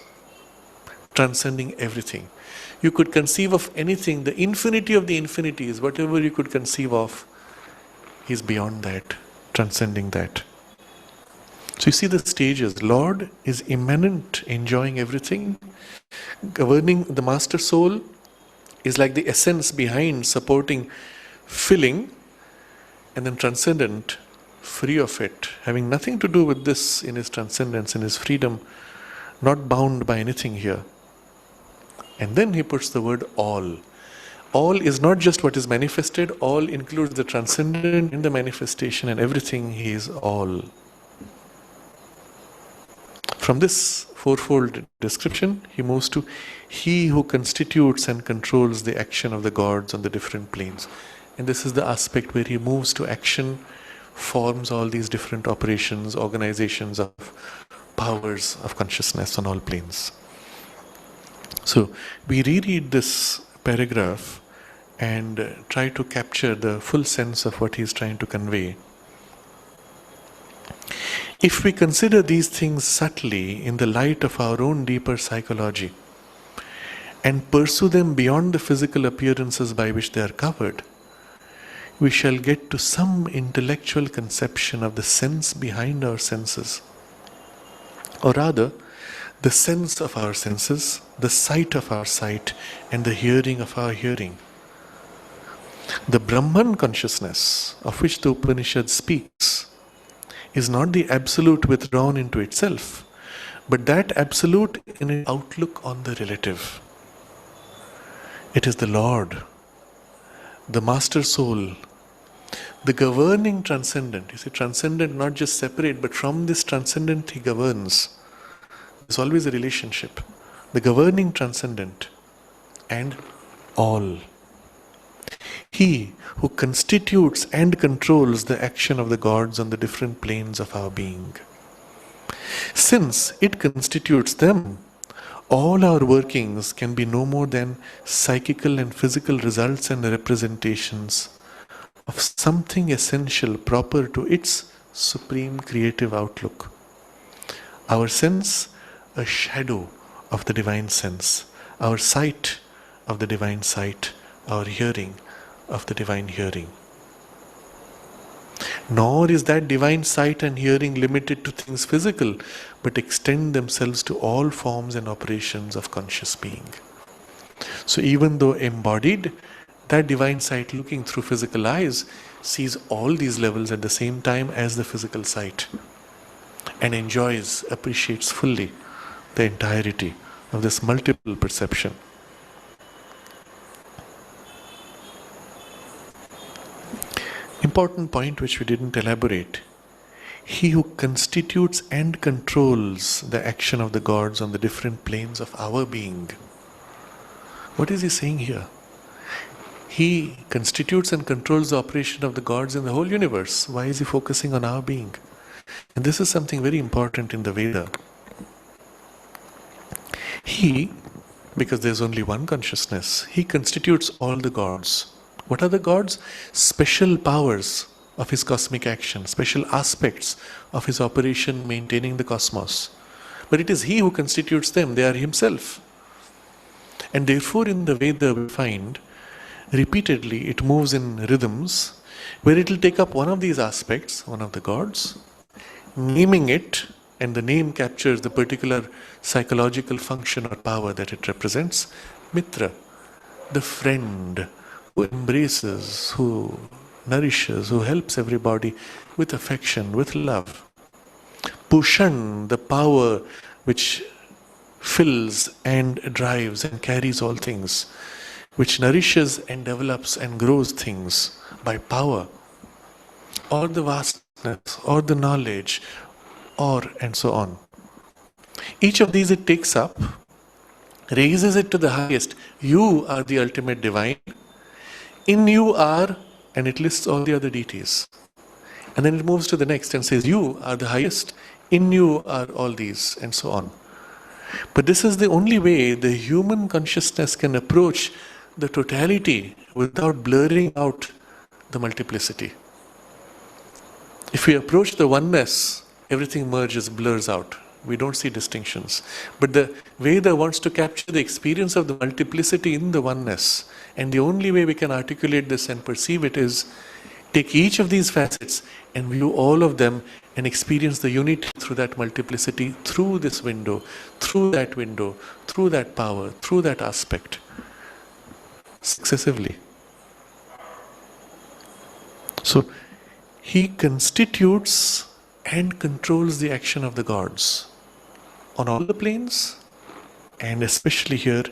Speaker 1: Transcending everything. You could conceive of anything, the infinity of the infinities, whatever you could conceive of, he is beyond that, transcending that. So you see the stages. Lord is immanent, enjoying everything. Governing the master soul is like the essence behind, supporting, filling, and then transcendent, free of it, having nothing to do with this in his transcendence, in his freedom, not bound by anything here. And then he puts the word all. All is not just what is manifested, all includes the transcendent in the manifestation, and everything he is all. From this fourfold description, he moves to he who constitutes and controls the action of the gods on the different planes. And this is the aspect where he moves to action, forms all these different operations, organizations of powers of consciousness on all planes. So we reread this paragraph and try to capture the full sense of what he is trying to convey. If we consider these things subtly in the light of our own deeper psychology and pursue them beyond the physical appearances by which they are covered, we shall get to some intellectual conception of the sense behind our senses, or rather, the sense of our senses, the sight of our sight, and the hearing of our hearing. The Brahman consciousness of which the Upanishad speaks is not the absolute withdrawn into itself, but that absolute in its outlook on the relative. It is the Lord, the Master Soul, the governing transcendent. You see, transcendent not just separate, but from this transcendent he governs. There's always a relationship. The governing transcendent and all. He who constitutes and controls the action of the gods on the different planes of our being. Since it constitutes them, all our workings can be no more than psychical and physical results and representations of something essential proper to its supreme creative outlook. Our sense, a shadow of the divine sense. Our sight, of the divine sight. Our hearing, of the divine hearing. Nor is that divine sight and hearing limited to things physical, but extend themselves to all forms and operations of conscious being. So even though embodied, that divine sight looking through physical eyes sees all these levels at the same time as the physical sight and enjoys, appreciates fully the entirety of this multiple perception. Important point which we didn't elaborate. He who constitutes and controls the action of the gods on the different planes of our being. What is he saying here? He constitutes and controls the operation of the gods in the whole universe. Why is he focusing on our being? And this is something very important in the Veda. He, because there's only one consciousness, he constitutes all the gods. What are the gods? Special powers of his cosmic action, special aspects of his operation maintaining the cosmos. But it is he who constitutes them, they are himself. And therefore in the Veda we find repeatedly it moves in rhythms where it will take up one of these aspects, one of the gods, naming it, and the name captures the particular psychological function or power that it represents. Mitra, the friend who embraces, who nourishes, who helps everybody with affection, with love. Pushan, the power which fills and drives and carries all things, which nourishes and develops and grows things by power, or the vastness, or the knowledge, or and so on. Each of these it takes up, raises it to the highest. You are the ultimate divine. In you are, and it lists all the other deities. And then it moves to the next and says, you are the highest. In you are all these, and so on. But this is the only way the human consciousness can approach the totality without blurring out the multiplicity. If we approach the oneness, everything merges, blurs out. We don't see distinctions. But the Veda wants to capture the experience of the multiplicity in the oneness. And the only way we can articulate this and perceive it is take each of these facets and view all of them and experience the unity through that multiplicity, through this window, through that power, through that aspect, successively. So, he constitutes and controls the action of the gods on all the planes, and especially here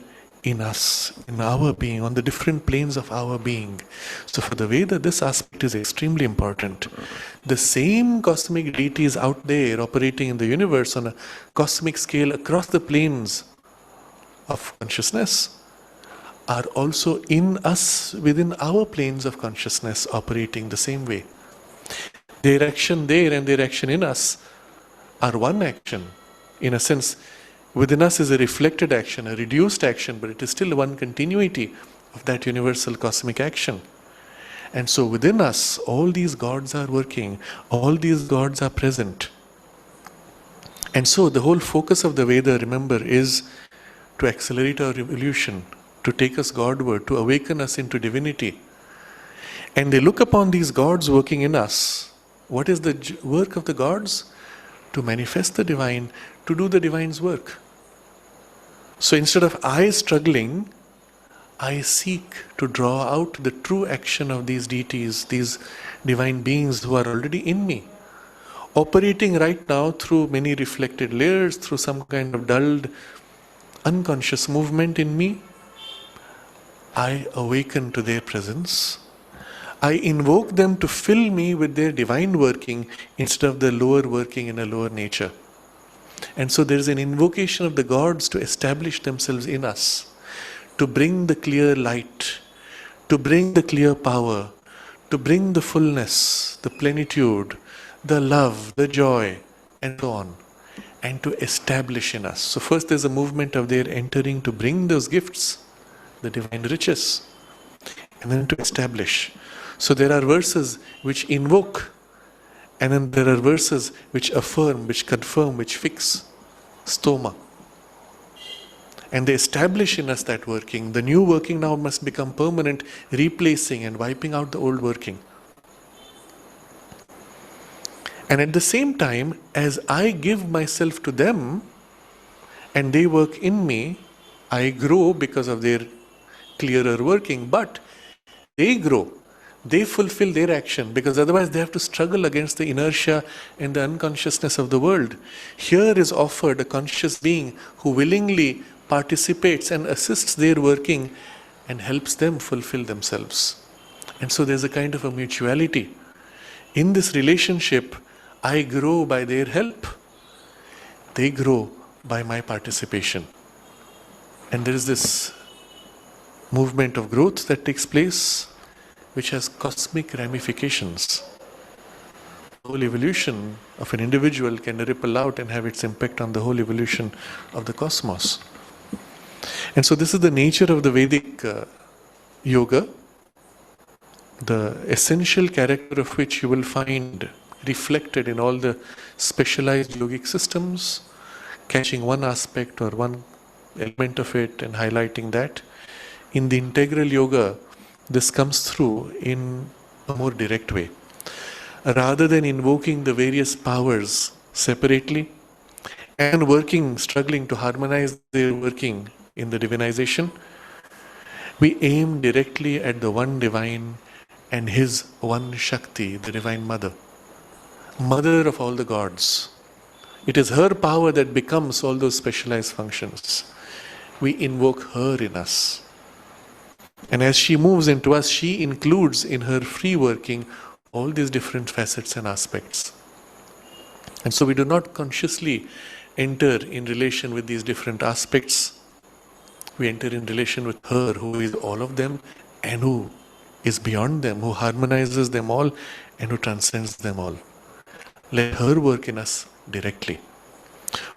Speaker 1: in us, in our being, on the different planes of our being. So for the Veda, this aspect is extremely important. The same cosmic deities out there operating in the universe on a cosmic scale across the planes of consciousness are also in us, within our planes of consciousness, operating the same way. Their action there and their action in us are one action. In a sense, within us is a reflected action, a reduced action, but it is still one continuity of that universal cosmic action. And so within us, all these gods are working, all these gods are present. And so the whole focus of the Veda, remember, is to accelerate our evolution, to take us Godward, to awaken us into divinity. And they look upon these gods working in us. What is the work of the gods? To manifest the divine, to do the divine's work. So instead of I struggling, I seek to draw out the true action of these deities, these divine beings who are already in me, operating right now through many reflected layers, through some kind of dulled, unconscious movement in me. I awaken to their presence. I invoke them to fill me with their divine working instead of the lower working in a lower nature. And so there is an invocation of the gods to establish themselves in us, to bring the clear light, to bring the clear power, to bring the fullness, the plenitude, the love, the joy, and so on, and to establish in us. So first there's a movement of their entering to bring those gifts, the divine riches, and then to establish. So there are verses which invoke, and then there are verses which affirm, which confirm, which fix, stoma. And they establish in us that working. The new working now must become permanent, replacing and wiping out the old working. And at the same time, as I give myself to them and they work in me, I grow because of their clearer working, but they grow. They fulfill their action, because otherwise they have to struggle against the inertia and the unconsciousness of the world. Here is offered a conscious being who willingly participates and assists their working and helps them fulfill themselves. And so there's a kind of a mutuality. In this relationship, I grow by their help. They grow by my participation. And there is this movement of growth that takes place, which has cosmic ramifications. The whole evolution of an individual can ripple out and have its impact on the whole evolution of the cosmos. And so this is the nature of the Vedic yoga, the essential character of which you will find reflected in all the specialized yogic systems, catching one aspect or one element of it and highlighting that. In the integral yoga, this comes through in a more direct way. Rather than invoking the various powers separately and struggling to harmonize their working in the divinization, we aim directly at the one divine and his one Shakti, the Divine Mother, Mother of all the gods. It is her power that becomes all those specialized functions. We invoke her in us. And as she moves into us, she includes in her free working all these different facets and aspects. And so we do not consciously enter in relation with these different aspects. We enter in relation with her who is all of them and who is beyond them, who harmonizes them all and who transcends them all. Let her work in us directly.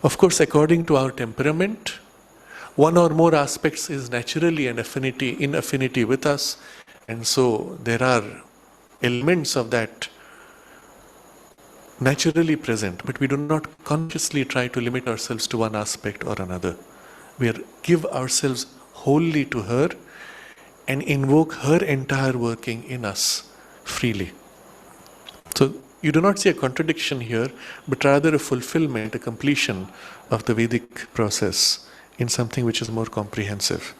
Speaker 1: Of course, according to our temperament, one or more aspects is naturally in affinity with us, and so there are elements of that naturally present, but we do not consciously try to limit ourselves to one aspect or another. We give ourselves wholly to her and invoke her entire working in us freely. So you do not see a contradiction here, but rather a fulfillment, a completion of the Vedic process in something which is more comprehensive.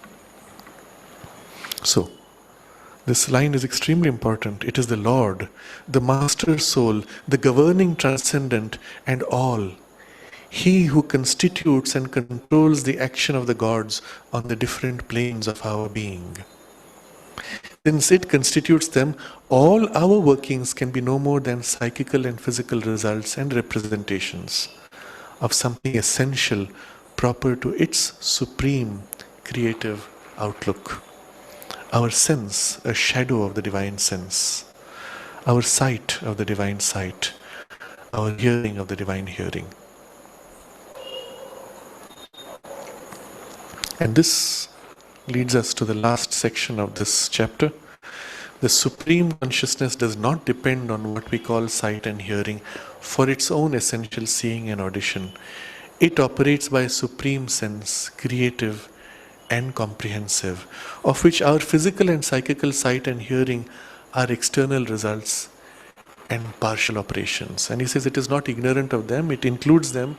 Speaker 1: So, this line is extremely important. It is the Lord, the Master Soul, the governing transcendent and all. He who constitutes and controls the action of the gods on the different planes of our being. Since it constitutes them, all our workings can be no more than psychical and physical results and representations of something essential proper to its supreme creative outlook. Our sense, a shadow of the divine sense. Our sight of the divine sight. Our hearing of the divine hearing. And this leads us to the last section of this chapter. The supreme consciousness does not depend on what we call sight and hearing for its own essential seeing and audition. It operates by a supreme sense, creative and comprehensive, of which our physical and psychical sight and hearing are external results and partial operations. And he says it is not ignorant of them, it includes them,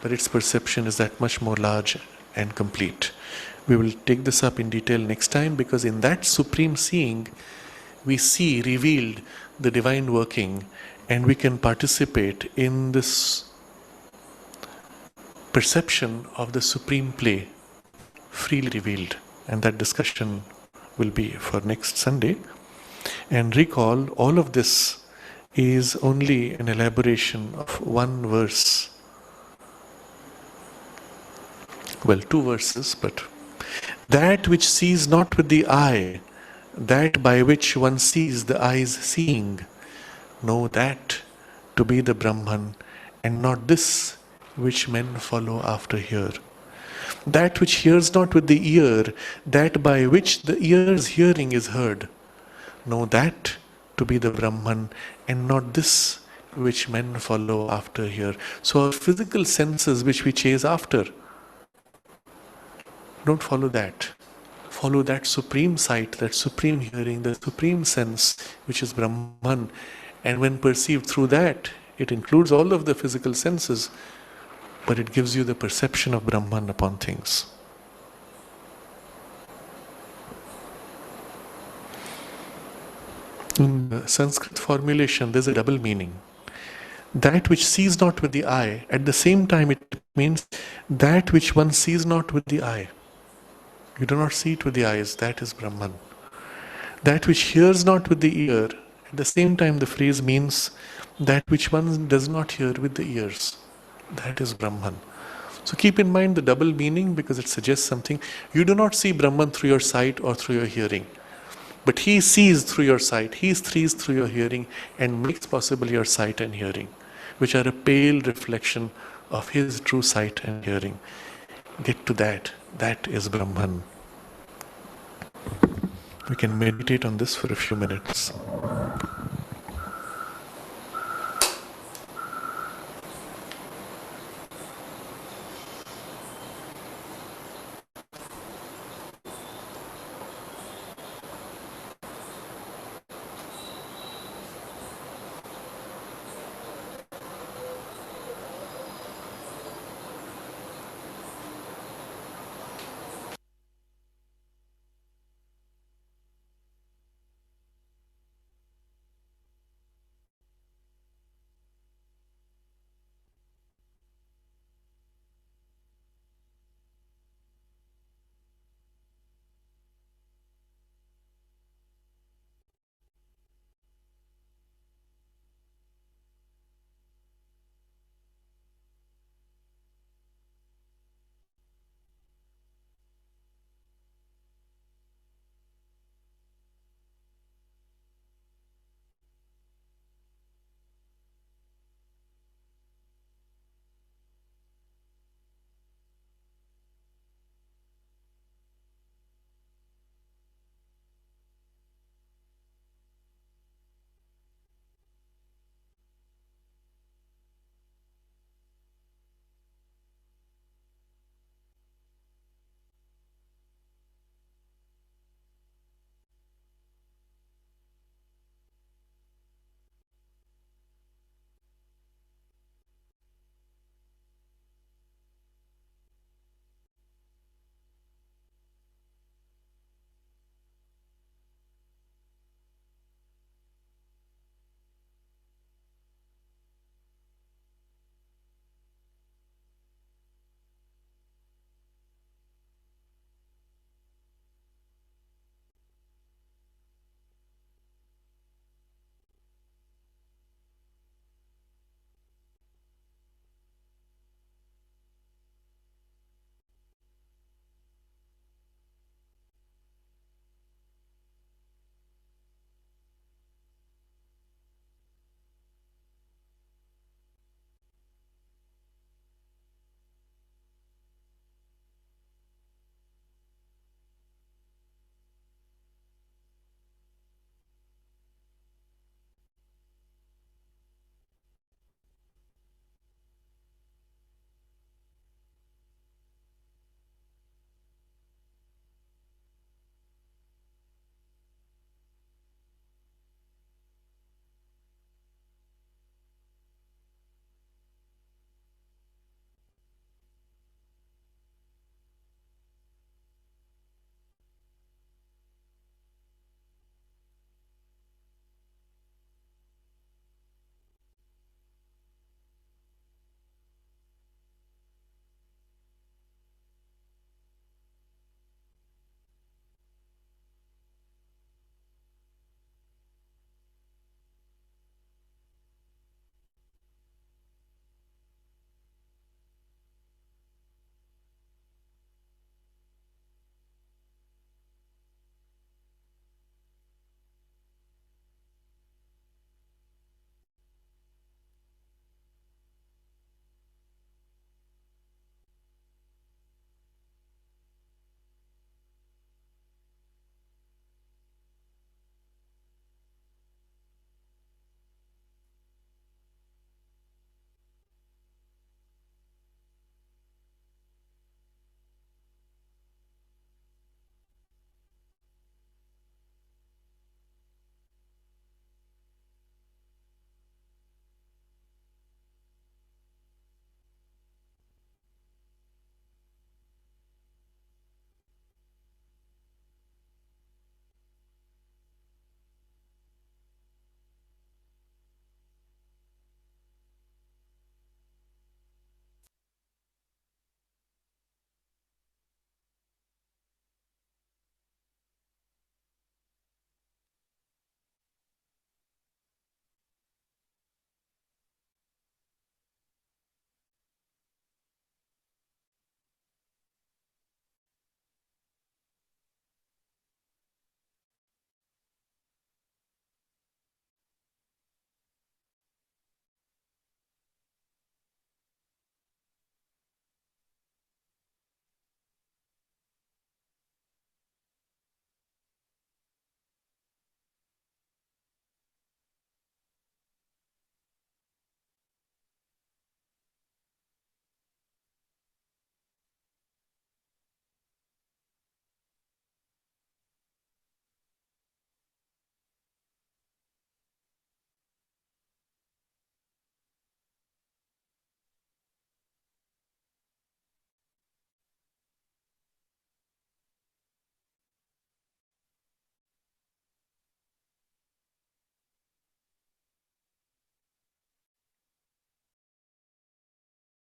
Speaker 1: but its perception is that much more large and complete. We will take this up in detail next time, because in that supreme seeing, we see revealed the divine working, and we can participate in this perception of the supreme play freely revealed. And that discussion will be for next Sunday. And recall, all of this is only an elaboration of one verse. Well, two verses, but that which sees not with the eye, that by which one sees the eyes seeing, know that to be the Brahman, and not this which men follow after hear. That which hears not with the ear, that by which the ear's hearing is heard, know that to be the Brahman, and not this which men follow after hear. So our physical senses which we chase after, don't follow that. Follow that supreme sight, that supreme hearing, the supreme sense which is Brahman. And when perceived through that, it includes all of the physical senses, but it gives you the perception of Brahman upon things. In the Sanskrit formulation, there's a double meaning. That which sees not with the eye, at the same time it means that which one sees not with the eye. You do not see it with the eyes, that is Brahman. That which hears not with the ear, at the same time the phrase means that which one does not hear with the ears. That is Brahman. So keep in mind the double meaning because it suggests something. You do not see Brahman through your sight or through your hearing. But he sees through your sight, he sees through your hearing and makes possible your sight and hearing, which are a pale reflection of his true sight and hearing. Get to that. That is Brahman. We can meditate on this for a few minutes.